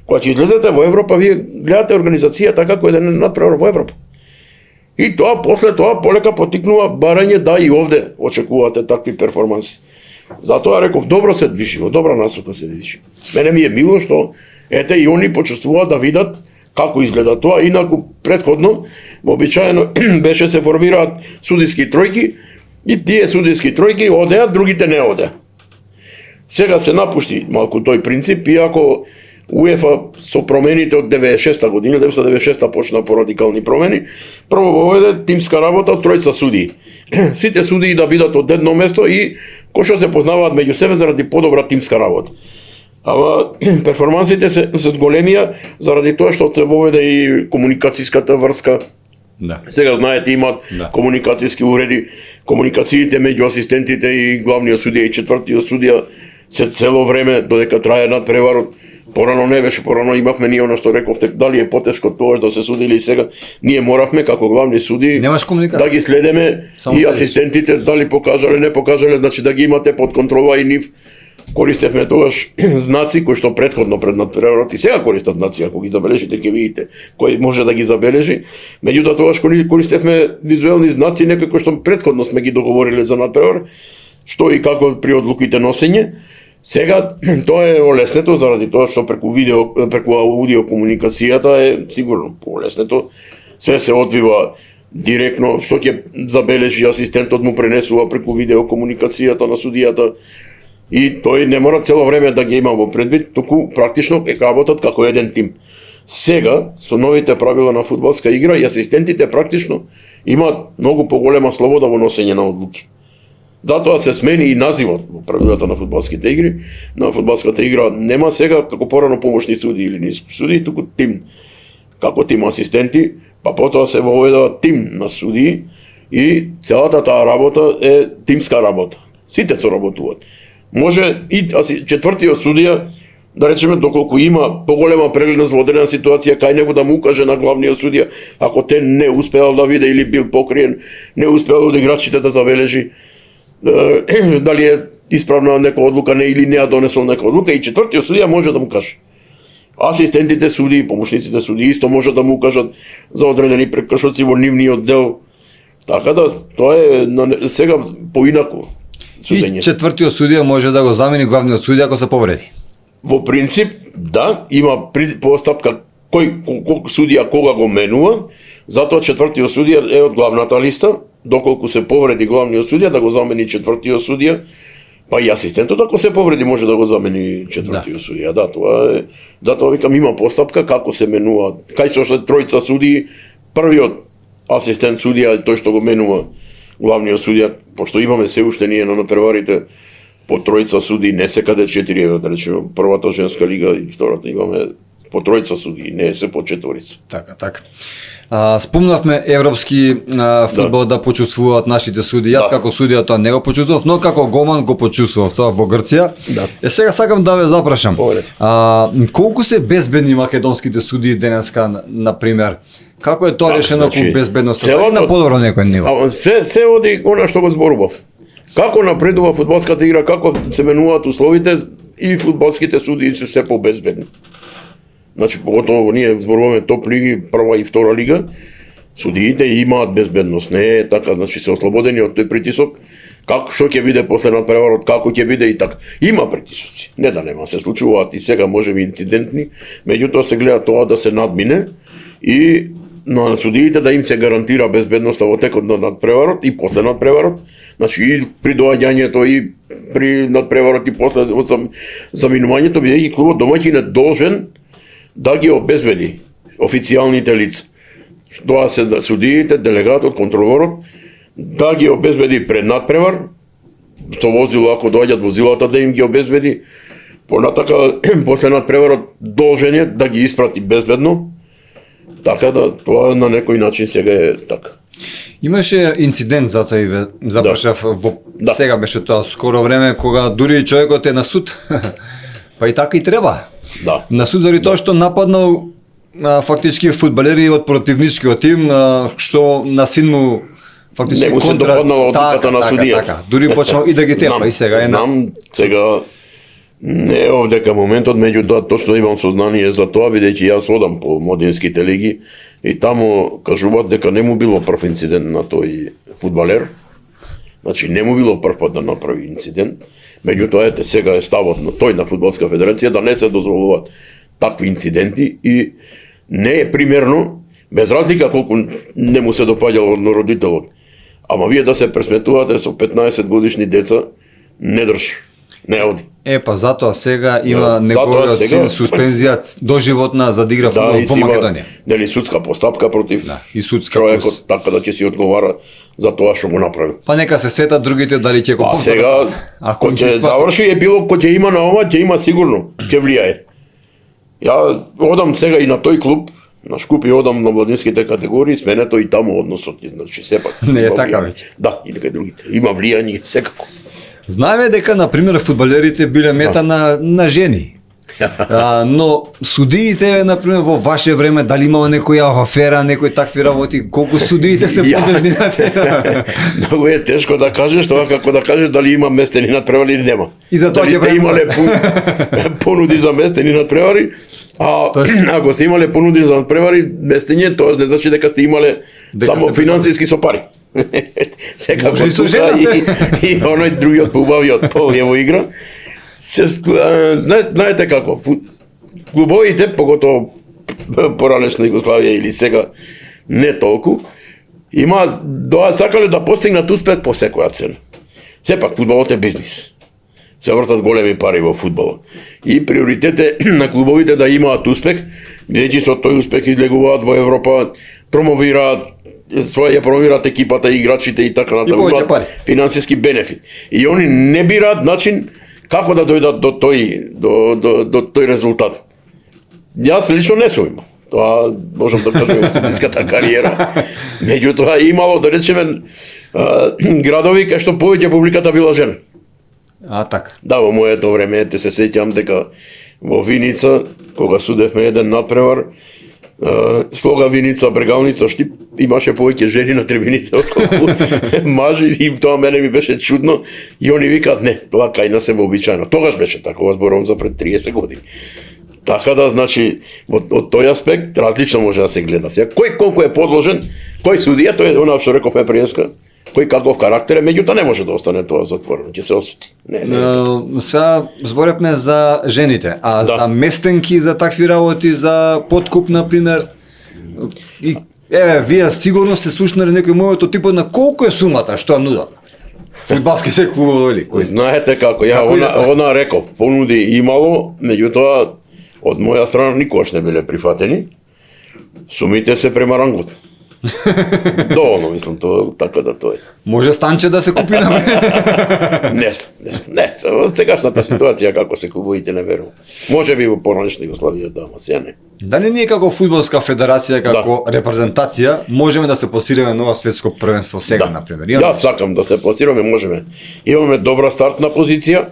Кога ќе излезете во Европа, вие гледате организацијата како е да не надпревар во Европа. И тоа, после тоа, полека потикнува барање да и овде очекувате такви перформанси. Затоа реков, добро се движи, во добра насока се движи. Мене ми е мило што, ете, и они почувствуваат да видат како изгледа тоа, инаку предходно, вообичаено беше се формираат судиски тројки, и тие судиски тројки одеат, другите не одеа. Сега се напушти малку тој принцип, иако УЕФА со промените од 96-та година, 1996-та почна по радикални промени, прво воведе тимска работа, тројца судии. Сите судии да бидат од едно место и кој што се познаваат меѓу себе заради подобра тимска работа. Ама перформансите се големија заради тоа што се воведе и комуникацијската врска. Да. Сега знаете имаат комуникацијски уреди, комуникациите меѓу асистентите и главниот судија и четвртиот судија се цело време додека трае надпреварот. Порано не беше, порано имавме ние оно што рековте, дали е потешко тоа да се суди или сега, ние моравме како главни суди да ги следеме и асистентите дали покажале, не покажале, значи да ги имате под контрола и нив. Користевме тогаш знаци кои што претходно пред надпреварот и сега користат знаци, ако ги забележите ќе видите кој може да ги забележи. Меѓутоа тогаш користевме визуелни знаци некои кои што претходно сме ги договориле за надпревар, што и како при одлуките носење. Сега тоа е олеснето заради тоа што преку аудио комуникацијата е сигурно полеснето. Све се одвива директно, што ќе забележи асистентот му пренесува преку видео комуникацијата на судијата. И тој не мора цело време да ги има во предвид, туку практично е работат како еден тим. Сега, со новите правила на фудбалска игра, и асистентите практично имаат многу поголема слобода во носење на одлуки. Затоа се смени и називот во правилата на фудбалските игри. На фудбалската игра нема сега како порано помошни суди или ниски суди, туку тим. Како тим асистенти, па потоа се воведува тим на судии и целата таа работа е тимска работа. Сите соработуваат. Може и четвртиот судија, да речеме, доколку има поголема прегледност во одредена ситуација, кај него да му укаже на главниот судија, ако те не успеал да виде или бил покриен, не успеал од играчите да забележи дали е исправна некоја одлука не или не ја донесол некоја одлука, и четвртиот судија може да му каже. Асистентите судии, помошниците судии исто може да му укажат за одредени прекршоци во нивниот дел. Така да тоа е сега поинаку. И четвртиот судија може да го замени главниот судија ако се повреди. Во принцип, да, има постапка кој судија кога го менува, затоа четвртиот судија е од главната листа, доколку се повреди главниот судија да го замени четвртиот судија, па и асистентот ако се повреди може да го замени четвртиот судија. Да, тоа е, затоа викам има постапка како се менува. Кај се тројца судии, првиот асистент судија тој што го менува главниот судија, пошто имаме се уште ние на надпреварите по тројца судии, не секаде 4, да речеме, првата женска лига и втората имаме по тројца судии, не се по четворица. Така. Спомнавме европски фудбал да почувствуваат нашите суди. Јас како судија тоа не го почувствував, но како гоман го почувствував тоа во Грција. Сега сакам да ве запрашам. Колку се безбедни македонските судии денеска, на пример? Како е тоа решено по безбедноста? На подобро некој ниво? Се оди она што го зборував. Како напредува фудбалската игра, како се менуваат условите и фудбалските судии се се побезбедни. Значи, поготово ние зборуваме топ лиги, прва и втора лига, судиите имаат безбедност, не е така, значи се ослободени од тој притисок, што ќе биде после надпреварот, како ќе биде и така. Има притисоци, не да нема, се случуваат и сега можеби инцидентни, меѓутоа се гледа тоа да се надмине и на судиите да им се гарантира безбедноста во текот на надпреварот и после надпреварот, значи и при доаѓањето и при надпреварот и после заминувањето, бидејќи клубот домаќин е должен да ги обезбеди официјалните лица. Тоа се судиите, делегатот, контролорот, да ги обезбеди пред надпревар, со возило, ако доаѓаат возилата да им ги обезбеди. Понатака, после надпреварот должен е да ги испрати безбедно. Така да, тоа на некој начин сега е така. Имаше инцидент, затоа и ве запрашав во Да. сега беше тоа скоро време кога дури човекот е на суд. Па и така и треба. Да. На суд заради тоа што нападнал фактички фудбалери од противничкиот тим, што на син му фактички Не му се допаднала одлуката на судијата. Дури почнал и да ги тепа Знам, и сега е знам, сега не е овдека моментот, меѓутоа точно имам сознание за тоа, бидејќи јас одам по младинските лиги и таму кажуваат дека не му било прв инцидент на тој фудбалер. Значи не му било прв пат да направи инцидент. Меѓутоа ете сега е ставот на тој на фудбалска федерација да не се дозволуваат такви инциденти и не е примерно, без разлика колку не му се допаѓало од родителот. Ама вие да се пресметувате со 15 годишни деца, не држ, не оди. Па затоа сега има Затоа неговиот сега- син суспензија доживотна за да игра фудбал и во си има, Македонија. нели, судска постапка против И судска човекот, така да ќе си одговара за тоа што го направил. Па нека се сетат другите дали ќе го А повторат. сега, Ако им кој се ќе исплати. заврши епилог, кој ќе има на ова, ќе има сигурно, ќе влијае. Ја одам сега и на тој клуб, на Шкупи одам на младинските категории, сменето и таму односот, значи сепак. Не е има така влијание. веќе. Да, и дека другите. Има влијание, секако. Знаеме дека на пример фудбалерите биле мета на жени. Но судиите на пример во ваше време дали имало некоја афера, некои такви работи, колку судиите се Ја. подржни на те. Многу е тешко да кажеш тоа, како да кажеш дали има местени надпревари или нема. И за тоа дали ќе сте време. имале понуди за местени надпревари, а Точно. ако сте имале понуди за надпревари, местење, тоа не значи дека сте имале Дека само сте финансиски со пари. Секако Може и со тука жена сте. и оној другиот поубавиот во игра. Знаете како, клубовите, поготово поранешна Југославија или сега не толку, сакале да постигнат успех по секоја цена. Сепак фудбалот е бизнис. Се вртат големи пари во фудбалот. И приоритет е на клубовите да имаат успех, бидејќи со тој успех излегуваат во Европа, ја промовираат екипата, играчите и така натаму. повеќе Имаат пари. финансиски бенефит. И они не бираат начин како да дојдат до тој резултат. Јас лично не сум имал. Тоа можам да кажам во фудбалската кариера. Меѓутоа имало, да речеме, градови кај што повеќе публиката била жена. Така. Да, во моето време, се сеќам дека во Виница, кога судевме еден надпревар, Слога, Виница, Брегалница, Штип, имаше повеќе жени на трибините отколку мажи и тоа мене ми беше чудно и они викаат не, тоа кај нас е вообичаено. Тогаш беше така, зборувам за пред 30 години. Така да, значи, од тој аспект различно може да се гледа. Сега, кој колку е подложен, кој судија, тоа е она што рековме преска, кој каков карактер е, меѓутоа не може да остане тоа затворено, ќе се осети. Не. Сега зборевме за жените, а Да. за местенки, за такви работи, за подкуп, например, и вие сигурно сте слушнали некој моето типот на колку е сумата што ја нудат? Фудбалските клубови, кои Знаете како, ја Како иде тоа? она реков, понуди имало, меѓутоа од моја страна никогаш не биле прифатени. Сумите се премаранглот. Доволно, мислам, тоа така да тоа е. може станче да се купи на Не, во сегашната ситуација како се клубовите не верувам. Може би во поранешна Југославија, да, ама сега не. Дали ние како фудбалска федерација, како репрезентација, можеме да се пласираме на ова светско првенство сега, например? Јас сакам да се пласираме, можеме. Имаме добра стартна позиција.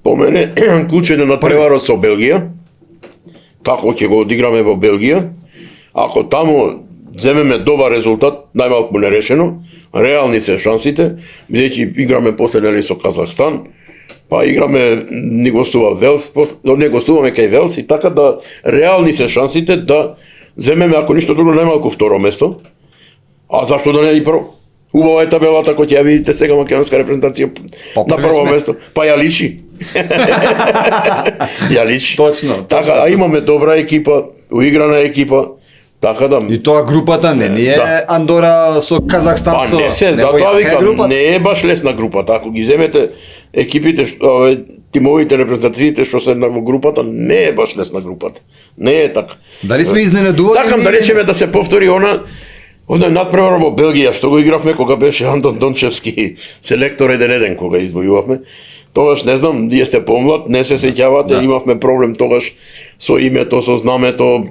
По мене, клучен е на преварот со Белгија. Како ќе го одиграме во Белгија? Ако таму земеме добар резултат, најмалку нерешено, реални се шансите, бидејќи играме после нели со Казахстан, па играме, ни гостува Велс, не гостуваме кај Велс и така да реални се шансите да земеме, ако ништо друго, најмалку второ место. А зашто да не и прво? Убава е табелата кој ќе ја видите сега македонска репрезентација на прво место. Па ја личи. Ја личи. Точно. Така, а имаме добра екипа, уиграна екипа, така да... И тоа групата не е Да. Андора со Казахстан, Па со... не се, него затоа јака е викам, групата. не е баш лесна групата. Ако ги земете екипите, тимовите репрезентациите што се во групата, не е баш лесна групата. Не е така. Дали сме изненадувани? Сакам да ние? речеме да се повтори Онај надпревар во Белгија што го игравме кога беше Антон Дончевски селектор еден кога избојувавме. Тогаш не знам, вие сте помлад, не се сеќавате, имавме проблем тогаш со името, со знамето,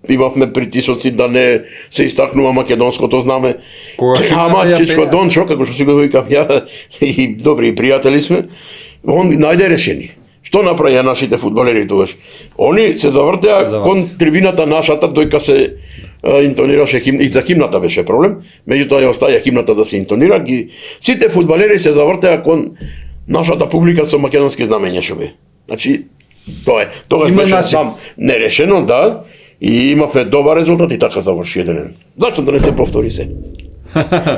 имавме притисоци да не се истакнува македонското знаме. Ама Чичко Дончо, како што си го викам ја, и добри пријатели сме, он најде решение. Што направија нашите фудбалери тогаш? Они се завртеа кон трибината нашата, дојка се интонираше химна, и за химната беше проблем, меѓутоа ја оставија химната да се интонира, ги сите фудбалери се завртеа кон нашата публика со македонски знамења што бе. Значи, тоа е. Тогаш беше сам нерешено, да, и имавме добар резултат и така заврши еден ден. Зашто да не се повтори се?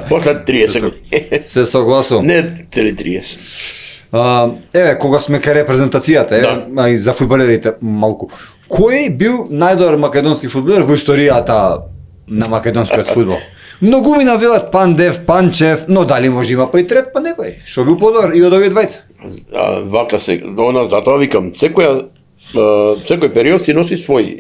После 30 години. Се согласувам. Не цели 30. Еве, кога сме кај репрезентацијата, и за фудбалерите малку. Кој бил најдобар македонски фудбалер во историјата на македонскиот фудбал? Многу ми навелат Пандев, Панчев, но дали може има па и трет, па некој. Што бил подобар и од овие двајца? Вака се, она затоа викам, секој период си носи своји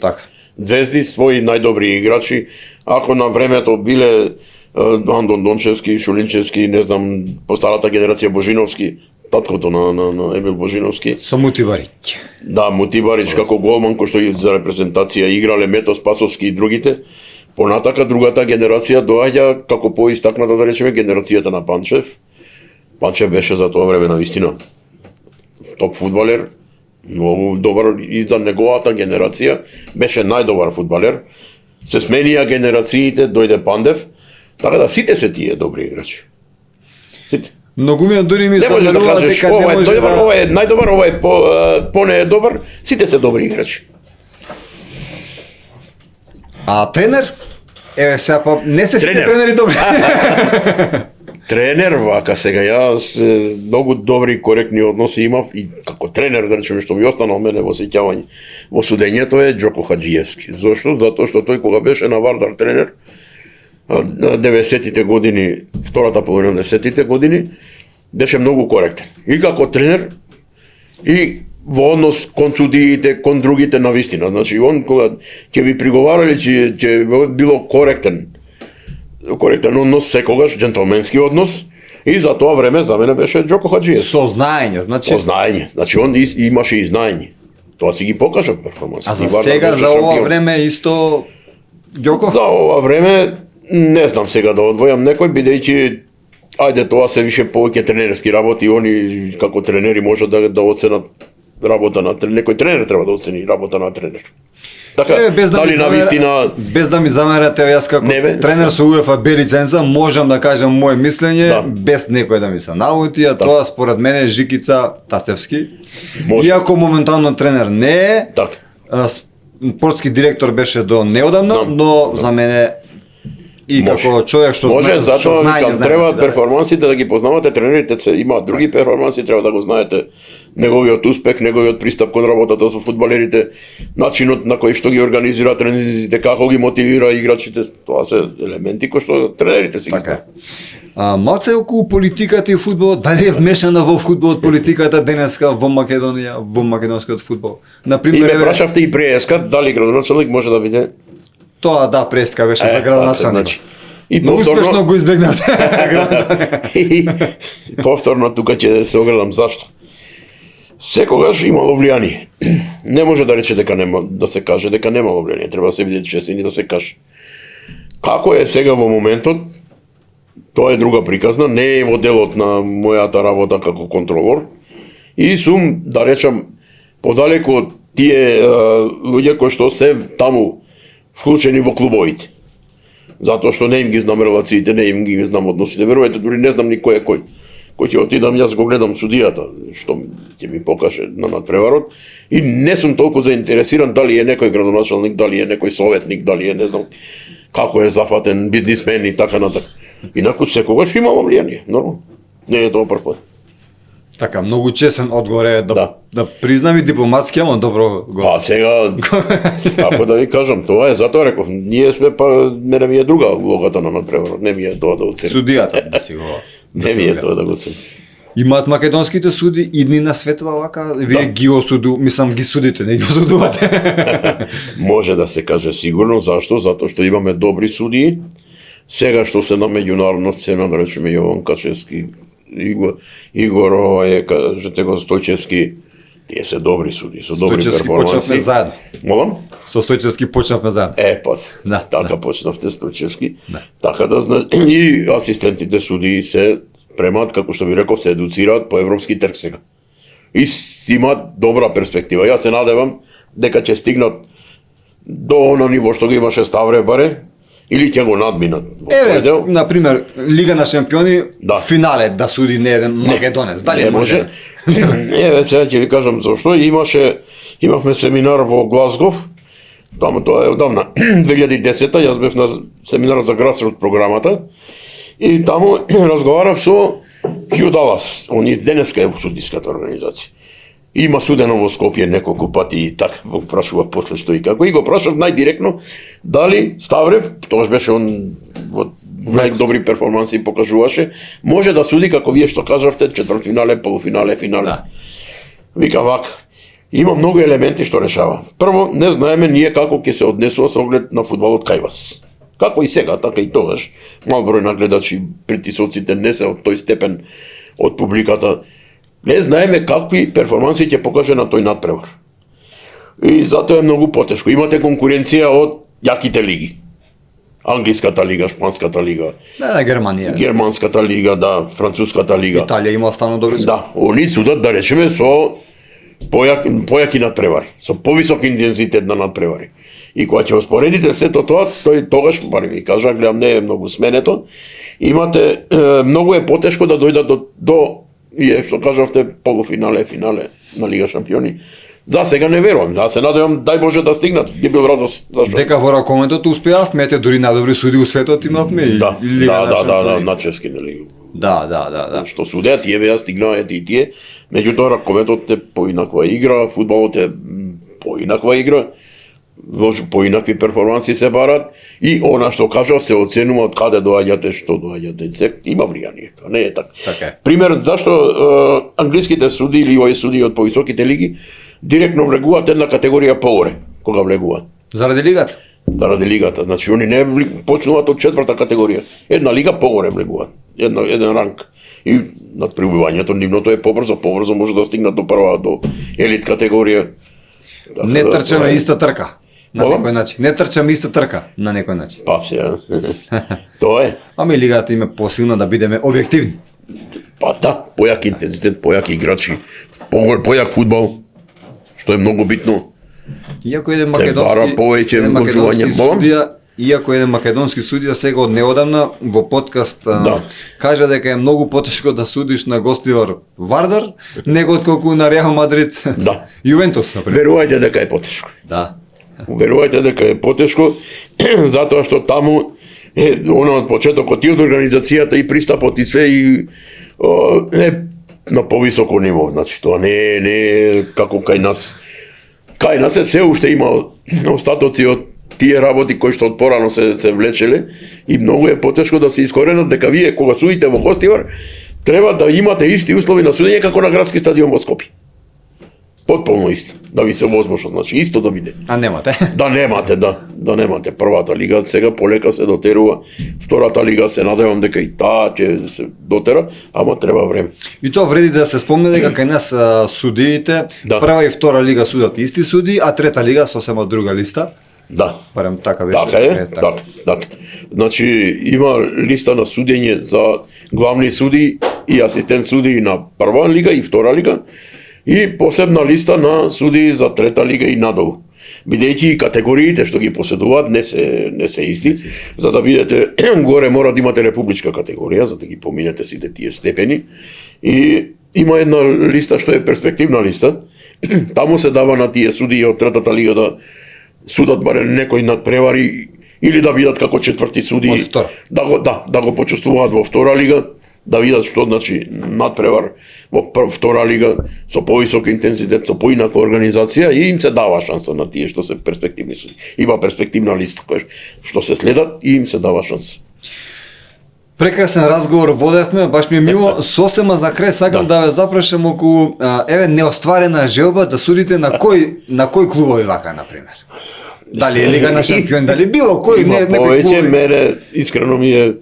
звезди, своји најдобри играчи. Ако на времето биле Антон Дончевски, Шулинчевски, не знам, по старата генерација Божиновски, таткото на Емил Божиновски. Со Мутибарич. Да, Мутибарич како голман кој што и за репрезентација играле Мето Спасовски и другите. Понатака другата генерација доаѓа како поистакната, да речеме, генерацијата на Панчев. Панчев беше за тоа време навистина топ фудбалер, многу добар и за неговата генерација, беше најдобар фудбалер. Се сменија генерациите, дојде Пандев, така да сите се тие добри играчи. Сите. Многу ми дури ми замерува дека не може да... Ова е најдобар, ова е по-не е добар, сите се добри играчи. А тренер? Еве сега па не се сите тренери добри. Тренер, вака сега јас многу добри коректни односи имав и како тренер, да речеме, што ми останал мене во сеќавање во судењето е Џоко Хаџиевски. Зошто? Затоа што тој кога беше на Вардар тренер на 90-тите години, втората половина на 90-тите години, беше многу коректен. И како тренер, и во однос кон судиите, кон другите навистина. Значи, он кога ќе ви приговарали, ќе било коректен однос секогаш, джентлменски однос, и за тоа време за мене беше Џоко Хаџиевски. Со знаење, значи. Со знаење, значи он имаше и знаење. Тоа си ги покажа перформанси. А за сега, за ова време исто Ѓоков? За ова време не знам сега да одвојам некој, бидејќи ајде тоа се више повеќе тренерски работи, они како тренери можат да оценат работа на тренер, некој тренер треба да оцени работа на тренер. Така, дали на вистина... Без да ми замерате, јас како тренер со УЕФА Б лиценза можам да кажам моје мислење, без некој да ми се наути, а тоа според мене е Жикица Тасевски. Иако моментално тренер не е, спортски директор беше до неодамна, но за мене и како човек што може, затоа викам, треба перформансите да ги познавате, тренерите се имаат други перформанси, треба да го знаете неговиот успех, неговиот пристап кон работата со фудбалерите, начинот на кој што ги организира тренизите, како ги мотивира играчите, тоа се елементи кои што тренерите си ги знаат. Малце околу политиката и фудбалот, дали е вмешана во фудбалот политиката денеска во Македонија, во македонскиот фудбал? Например, и ме прашавте и преска, дали градоначалник може да биде? Тоа да, преска беше за градоначалник. И повторно успешно го избегнавте. Повторно тука ќе се оградам зашто. Секогаш имало влијание. Не може да рече дека нема, да се каже дека немало влијание, треба да се биде честин и да се каже. Како е сега во моментот? Тоа е друга приказна, не е во делот на мојата работа како контролор. И сум, да речам, подалеку од тие луѓе кои што се таму вклучени во клубовите. Затоа што не им ги знам релациите, не им ги знам односите. Верувајте, дури не знам никој е кој. Кој ќе отидам, јас го гледам судијата, што ќе ми покаже на надпреварот, и не сум толку заинтересиран дали е некој градоначалник, дали е некој советник, дали е не знам како е зафатен бизнисмен и така натака. Инаку секогаш имало влијание, нормално. Не е тоа прв пат. Така, многу чесен одговор е да признам и дипломатски, ама добро го. Па сега, како да ви кажам, тоа е, затоа реков, ние сме, па мене ми е друга улогата на надпреварот, не ми е тоа да оценим. Судијата да си го. Не ми е тоа да го оценим. Имаат македонските суди идни на светла вака, вие ги осуду, мислам ги судите, не ги осудувате. Може да се каже сигурно, зашто? Затоа што имаме добри судии, Сега што се на меѓународна сцена, да речеме Јован Качевски, Игор кажете го Стојчевски, тие се добри суди, со добри Стојчевски перформанси. почнавме заедно. Молам? Со Стојчевски почнавме заедно. Да, Така почнавте Стојчевски. Така да и асистентите судии се премат, како што ви реков, се едуцираат по европски терк сега. И имаат добра перспектива. Јас се надевам дека ќе стигнат до оно ниво што го имаше Ставре баре, или ќе го надминат. Еве, на пример, Лига на шампиони, Да. финале да суди не еден македонец. Дали не може? Еве, сега ќе ви кажам зашто. Имавме семинар во Глазгов, таму тоа е одавна, 2010-та, јас бев на семинар за Grassroot програмата, и таму разговарав со Хју Далас, он и денеска е во судиската организација. Има судено во Скопје неколку пати и така го прашува после што и како. И го прашав најдиректно дали Ставрев, тогаш беше он во најдобри перформанси покажуваше, може да суди како вие што кажавте, четвртфинале, полуфинале, финале. Да. Вика вака, има многу елементи што решава. Прво, не знаеме ние како ќе се однесува со оглед на фудбалот кај вас. Како и сега, така и тогаш. Мал број на гледачи, притисоците не се од тој степен од публиката. Не знаеме какви перформанси ќе покаже на тој надпревар. И затоа е многу потешко. Имате конкуренција од јаките лиги. Англиската лига, Шпанската лига, Да, Германија. Германската лига, да, Француската лига. Италија има стално добри суди. Да, они судат, да речеме, со појаки надпревари, со повисок интензитет на надпревари. И кога ќе успоредите сето тоа, тој тогаш, барем ви кажа, гледам не е многу сменето, имате многу е потешко да дојдат до и што кажавте полуфинале, финале на Лига шампиони. За сега не верувам, да се надевам дај Боже да стигнат, би бил радост. Зашто? Дека во ракометот успеавме, ете дури најдобри суди у светот имавме и Да, и Лига на да, шампиони. на чешки нели. Да. Што судеа тие беа стигнаат и тие, меѓутоа ракометот е поинаква игра, фудбалот е поинаква игра, поинакви перформанси се барат и она што кажав се оценува од каде доаѓате, што доаѓате. Се има влијание, тоа не е така. Така е. Пример зашто англиските суди или овие суди од повисоките лиги директно влегуваат една категорија поуре кога влегуваат. Заради лигата. Заради лигата, значи они не почнуваат од четврта категорија. Една лига поуре влегуваат, еден ранг. И надприбувањето нивното е побрзо може да стигнат до прва, до елит категорија. Така Не да, трчаме тоа е. иста трка. На Молам? некој начин. Не трчаме иста трка на некој начин. Па сега. Тоа е. Ами лигата им е посилна да бидеме објективни. Па да, појак интензитет, појаки играчи, појак фудбал, што е многу битно. Иако еден бара македонски, повеќе еден македонски вложување. Молам? судија, иако еден македонски судија сега од неодамна во подкаст Да. кажа дека е многу потешко да судиш на гостивар Вардар него отколку на Реал Мадрид. Да. Јувентус, например. Верувајте дека е потешко. Да. Верувајте дека е потешко, затоа што таму е она од почетокот и од организацијата и пристапот и све и е на повисоко ниво, значи тоа не е како кај нас. Кај нас се уште има остатоци од тие работи кои што од порано се влечеле и многу е потешко да се искоренат дека вие кога судите во гостивар треба да имате исти услови на судење како на градски стадион во Скопје. Потполно исти, да ви се возможно, значи исто да биде. А немате. Да немате првата лига, сега полека се дотерува, втората лига се надевам дека и таа ќе се дотера, ама треба време. И тоа вреди да се спомне дека кај нас судиите, Да. прва и втора лига судат исти суди, а трета лига сосема друга листа. Да. Барем така беше. Така е, така. Значи има листа на судење за главни суди и асистент суди на прва лига и втора лига и посебна листа на суди за трета лига и надолу. Бидејќи категориите што ги поседуваат не се исти, за да бидете горе мора да имате републичка категорија, за да ги поминете сите тие степени. И има една листа што е перспективна листа. Таму се дава на тие суди од третата лига да судат барем некои надпревари или да бидат како четврти суди, Од втора. да го почувствуваат во втора лига, да видат што значи надпревар во втора лига со повисок интензитет, со поинаква организација и им се дава шанса на тие што се перспективни суди. Има перспективна листа која што се следат и им се дава шанса. Прекрасен разговор водевме, баш ми е мило. Сосема за крај сакам да ве запрашам околу еве неостварена желба да судите на кои клубови вака на пример. Дали е Лига на шампион, дали било кој, Има некој повеќе, клуб. мене искрено ми е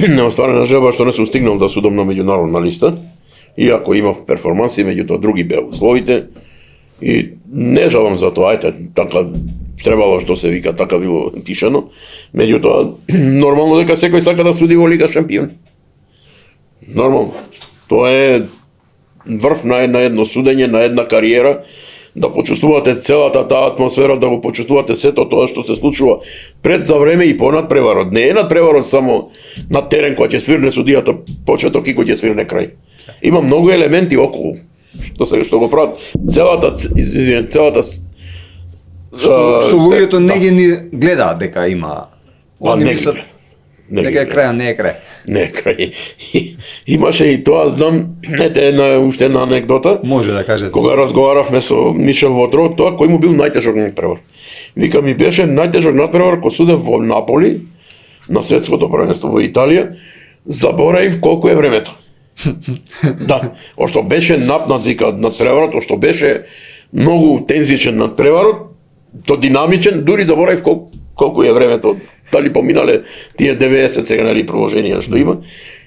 неостварена желба што не сум стигнал да судам на меѓународна листа, иако имав перформанси, меѓутоа други беа условите, и не жалам за тоа, ајте, така требало што се вика, така било пишано, меѓутоа нормално дека секој сака да суди во Лига шампион. Нормално. Тоа е врв на едно судење, на една кариера, да почувствувате целата таа атмосфера, да го почувствувате сето тоа што се случува пред, за време и по надпреварот. Не е надпреварот само на терен кој ќе свирне судијата почеток и кој ќе свирне крај. Има многу елементи околу што го прават целата Што луѓето не ги ни гледаат дека има. Они не ги мислат гледаат. Не ги дека е гледаат. крај, а не е крај. Не, крај. Имаше и тоа, знам, ете уште една анекдота. Може да кажете. Кога разговаравме со Мишел Вотро, тоа кој му бил најтежок надпревар. Вика, ми беше најтежок надпревар кој судев во Наполи, на светското првенство во Италија, забораив колку е времето. Да, ошто беше напнат, вика, надпреварот, ошто беше многу тензичен надпреварот, то динамичен, дури забораив колку е времето, дали поминале тие 90 сега, нели, продолженија што има.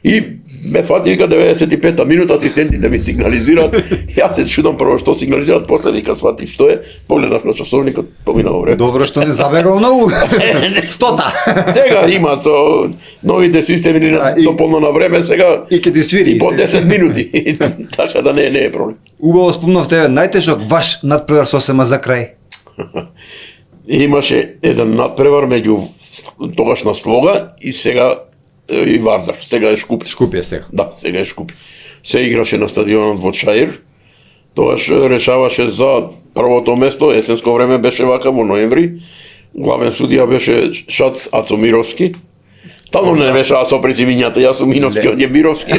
И ме фати, вика, 95-та минута, асистентите ми сигнализираат. Јас се чудам прво што сигнализираат, после вика свати што е, погледнав на часовникот, поминало време. Добро што не забегал многу. 100-та. Сега има со новите системи и- дополно на време, сега И ќе ти свири. и по 10 минути. Така да не е проблем. Убаво спомнавте најтешок ваш надпревар сосема за крај. Имаше еден надпревар меѓу тогашна Слога и сега и Вардар. Сега е Шкупи. Скупје сега. Да, сега е Шкупи. Се играше на стадионот во Чаир. Тогаш решаваше за првото место, есенско време беше вака во ноември. Главен судија беше Шац Ацомировски. Стално не беше Ацо презимињата, јас сум Миновски, он е Мировски.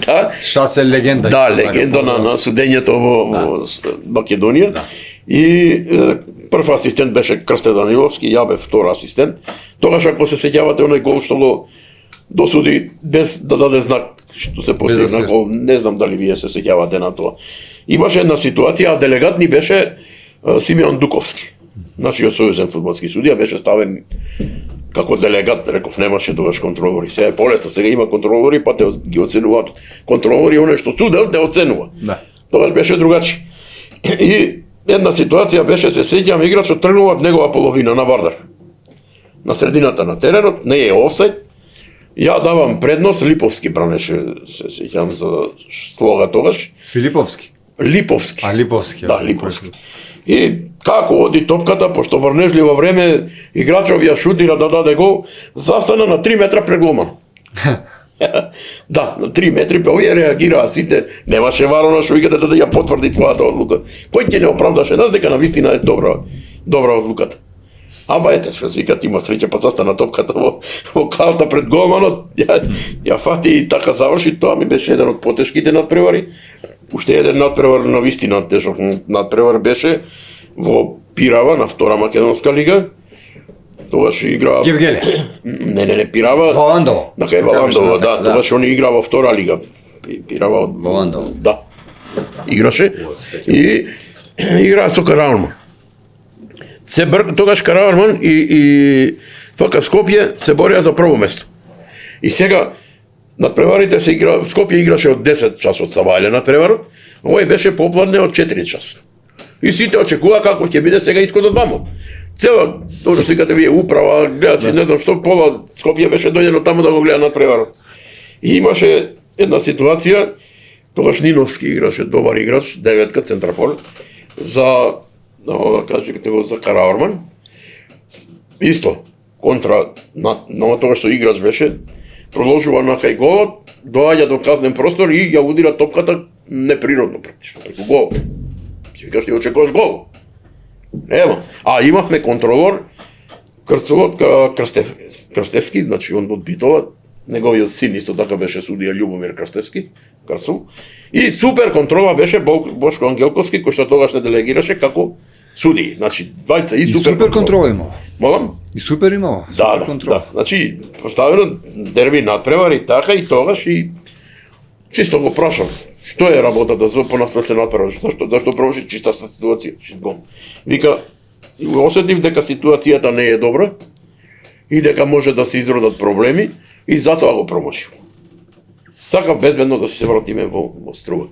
Да. Шац е легенда. Да, легенда на судењето во Македонија. Да. И прв асистент беше Крсте Даниловски, ја бев втор асистент. Тогаш, ако се сеќавате, оној гол што го досуди без да даде знак, што се постигна свири. гол, не знам дали вие се сеќавате на тоа. Имаше една ситуација, а делегат ни беше Симеон Дуковски. Нашиот сојузен фудбалски судија беше ставен како делегат, реков, немаше тогаш контролори. Сега е полесно, сега има контролори, па те ги оценуваат. Контролори, оној што судел, те оценува. Да. Тогаш беше другачи. И една ситуација беше, се сеќавам, играчот тргнува од негова половина на Вардар. На средината на теренот, не е офсайд. Ја давам предност, Липовски бранеше, се сеќавам за Слога тогаш. Филиповски. Липовски. А Липовски. Да, Липовски. И како оди топката, пошто врнежливо време, играчов ја шутира да даде гол, застана на 3 метра прегломан. Да, на 3 метри, овие реагираа сите, немаше варона што викате да ја потврди твојата одлука. Кој ќе не оправдаше нас дека навистина е добра одлуката. Ама ете, што се викат, има среќа, па застана топката во калта пред голманот, ја фати и така заврши, тоа ми беше еден од потешките надпревари. Уште еден надпревар, на вистина тежок надпревар беше во Пирава, на втора македонска лига. Тогаш играа... Гевгеле. Не, Пирава... Валандово. На кај Валандово, да. Тогаш они игра во втора лига. Пирава... Валандово. Да. Играше. И играа со Караурман. Тогаш Караурман и ФК Скопје се борија за прво место. И сега надпреварите се игра, Скопје играше од 10 часот сабајле надпреварот, овој беше попладне од 4 часа. И сите очекува како ќе биде сега исходот вамо. Цела, тоа што викате вие управа, гледачи, не знам што, пола Скопје беше дојдено таму да го гледа надпреварот. И имаше една ситуација, тогаш Ниновски играше, добар играч, деветка, центрафор, за, кажете го, за Караурман. Исто, контра, на тоа што играч беше, продолжува на кај голот, доаѓа до казнен простор и ја удира топката неприродно практично, преку гол. Си викаш, ти очекуваш гол. Нема. А имавме контролор, Крцелот Крстевски, значи он од Битола, неговиот син исто така беше судија Љубомир Крстевски, Крцел. И супер контрола беше Бошко Ангелковски, кој што тогаш не делегираше како суди. Значи, двајца и И супер контрола имало. Молам? И супер имало. Да, да. Значи, поставено дерби надпревари така и тогаш и чисто го прашам. Што е работата за понаследствен надпревар? Зашто промоши чиста ситуација? Вика, И осетив дека ситуацијата не е добра и дека може да се изродат проблеми и затоа го промашив. Сакав безбедно да се вратиме во струга.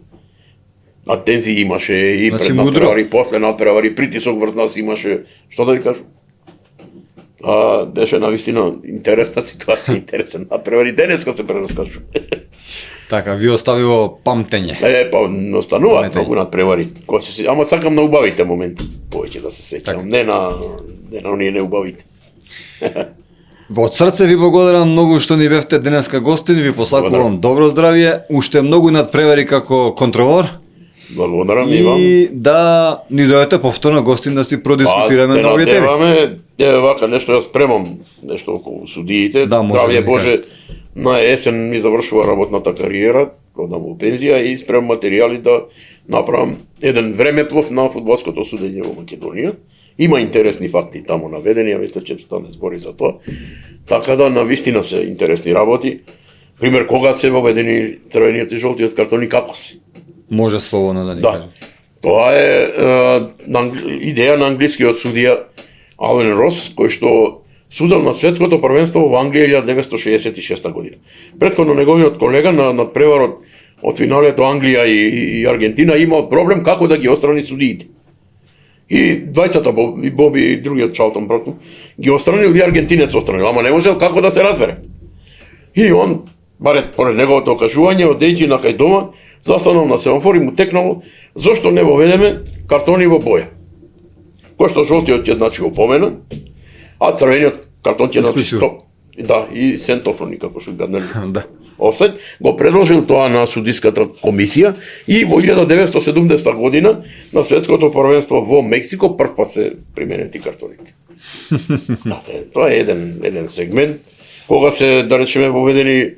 А тензии имаше и Значи, пред мудро. надпревари, после надпревари, притисок врз нас имаше. Што да ви кажам? Беше навистина интересна ситуација, интересен надпревар и денеска се прераскажува. Така, ви оставило памтење. Па остануваат Паметење. многу надпревари. Ама сакам на убавите моменти, повеќе да се сеќавам, не на оние неубавите. Од срце ви благодарам многу што ни бевте денеска гостин, ви посакувам добро здравје, уште многу надпревари како контролор Благодарам и вам. и да ни дојдете повторно гостин да си продискутираме Се на овие теми. надеваме, вака нешто ја спремам, нешто околу судиите. Да, може да Здравје ми Боже, на есен ми завршува работната кариера, одам во пензија и спремам материјали да направам еден времеплов на фудбалското судење во Македонија. Има интересни факти таму наведени, ја мислам че стане збори за тоа. Така да навистина се интересни работи. Пример, кога се воведени црвениот и жолтиот картони, како се? Може слободно да ни Да. каже. Тоа е идеја на англискиот судија Ален Рос, кој што судел на светското првенство во Англија 1966 година. Претходно неговиот колега на надпреварот од финалето Англија и Аргентина имал проблем како да ги острани судиите. И двајцата, и Боби и другиот Чалтон Бротон, ги остранил и аргентинец остранил, ама не можел како да се разбере. И он, баре поред неговото окажување, одејќи на кај дома, застанал на семафор и му текнало зошто не воведеме картони во боја. Кој што жолтиот ќе значи опомена, а црвениот картон ќе значи Исклучува. стоп. Да, и сентофно никако што гаднали. Да. Офсайд, го предложил тоа на судиската комисија и во 1970 година на светското првенство во Мексико прв пат се применети картоните. Да, тоа е еден сегмент кога се, да речеме, воведени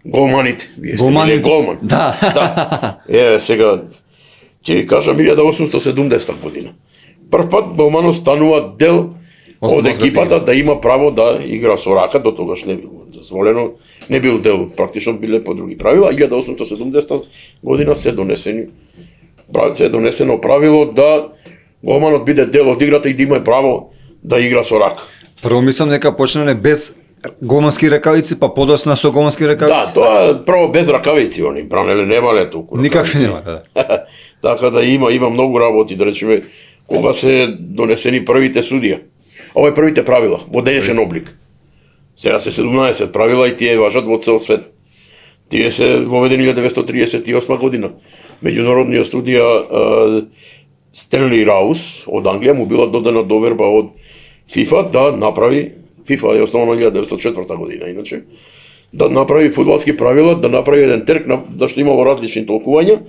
голманите. Вие сте били голман. Да. Да. Сега ќе ви кажам 1870 година. Прв пат голманот станува дел од Основната екипата игра. да има право да игра со рака, до тогаш не било дозволено, не бил дел, практично биле по други правила. 1870 година се донесено правило да голманот биде дел од играта и да има право да игра со рака. Прво мислам дека почнале без голмански ракавици, па подосна со голмански Да, ракавици. тоа прво без ракавици они бранеле, немале толку. Никакви ракавици. нема, да. Така да има многу работи, да речеме, кога се донесени првите судија. Ова е првите правила во денешен облик. Сега се 17 правила и тие важат во цел свет. Тие се воведени 1938 година. Меѓународниот судија Стенли Раус од Англија му била додена доверба од ФИФА да направи, ФИФА е основана 1904 година, иначе, да направи фудбалски правила, да направи еден терк, да што имало различни толкувања,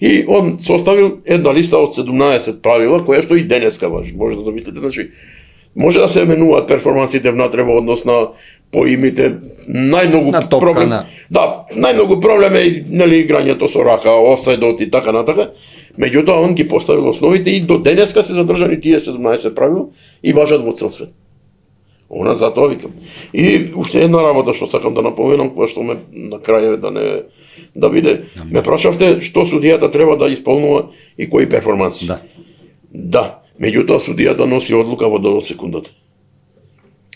и он составил една листа од 17 правила, која што и денеска важи. Може да замислите, значи, може да се менуваат перформансите внатре во однос на поимите, најмногу На топка, проблем. на- Да, најмногу проблем е нели играњето со рака, офсайдот и така натака. Меѓутоа он ги поставил основите и до денеска се задржани тие 17 правила и важат во цел свет. Она затоа викам. И уште една работа што сакам да напоменам, која што ме на крај да биде. Ме прашавте што судијата треба да исполнува и кои перформанси. Да. Да, меѓутоа судијата носи одлука во до секундата.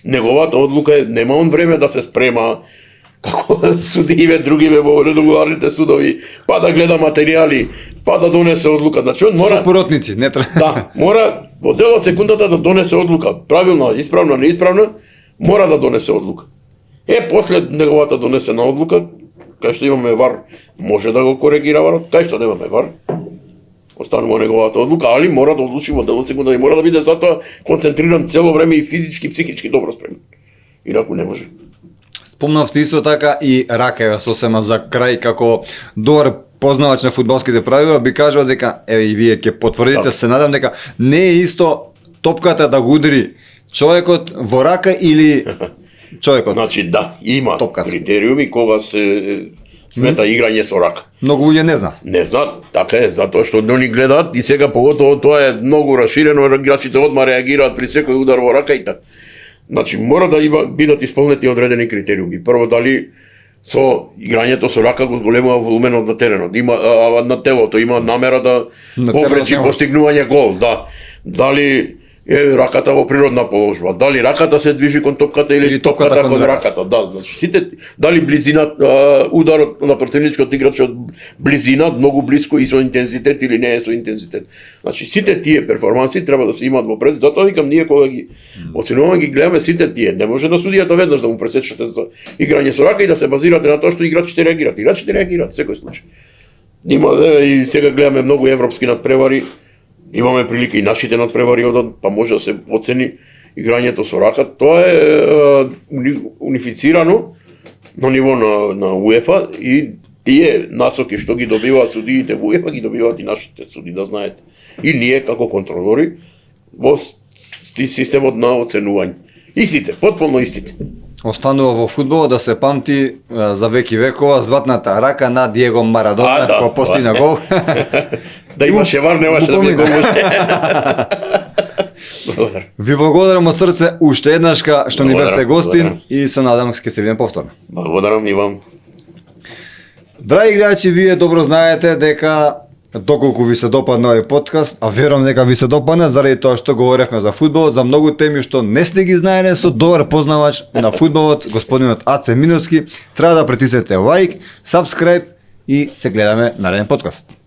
Неговата одлука е, нема он време да се спрема како судииве другиве во регуларните судови, па да гледа материјали, па да донесе одлука. Значи он мора Сопоротници, не треба. да, мора во дел од секундата да донесе одлука, правилна, исправна, неисправна, мора да донесе одлука. После неговата донесена одлука, кај што имаме вар, може да го коригира варот, кај што немаме вар, останува неговата одлука, али мора да одлучи во дел од секунда и мора да биде затоа концентриран цело време и физички, психички добро спремен. Инаку не може. Спомнавте исто така и Ракева сосема за крај како добар познавач на фудбалските правила би кажал дека и вие ќе потврдите, Да. се надам дека не е исто топката да го удари човекот во рака или човекот. Значи да, има Топката. критериуми кога се смета играње со рака. Многу луѓе не знаат. Не знаат, така е, затоа што они гледаат и сега поготово тоа е многу расширено, играчите одма реагираат при секој удар во рака и така. Значи мора да бидат исполнети одредени критериуми. Прво дали со играњето со рака го зголемува волуменот на теренот, има на телото, има намера да На попречи теренот нема. постигнување гол, да. Дали е раката во природна положба. Дали раката се движи кон топката или топката кон раката. Да, значи сите дали близина ударот на противничкиот играч од близина, многу блиско и со интензитет или не е со интензитет. Значи сите тие перформанси треба да се имаат во пред. Затоа викам ние кога ги оценуваме, ги гледаме сите тие. Не може на судијата веднаш да му пресечете за играње со рака и да се базирате на тоа што играчите реагираат. Играчите реагираат секој случај. Има и сега гледаме многу европски надпревари. Имаме прилика и нашите надпревари одат, па може да се оцени играњето со рака. Тоа е унифицирано на ниво на УЕФА и тие насоки што ги добиваат судиите во УЕФА ги добиваат и нашите суди, да знаете. И ние како контролори во системот на оценување. Истите, потполно истите. Останува во фудбалот да се памти за веки векова златната рака на Диего Марадона кога постигна гол. Да имаше вар, немаше да биде гол. Ви благодарам од срце уште еднашка што ни бевте гостин и се надам ќе се видиме повторно. Благодарам и вам. Драги гледачи, вие добро знаете дека доколку ви се допадна овој подкаст, а верувам дека ви се допадна заради тоа што говоревме за фудбал, за многу теми што не сте ги знаеле со добар познавач на фудбалот, господинот Аце Миновски, треба да притиснете лайк, сабскрајб и се гледаме нареден подкаст.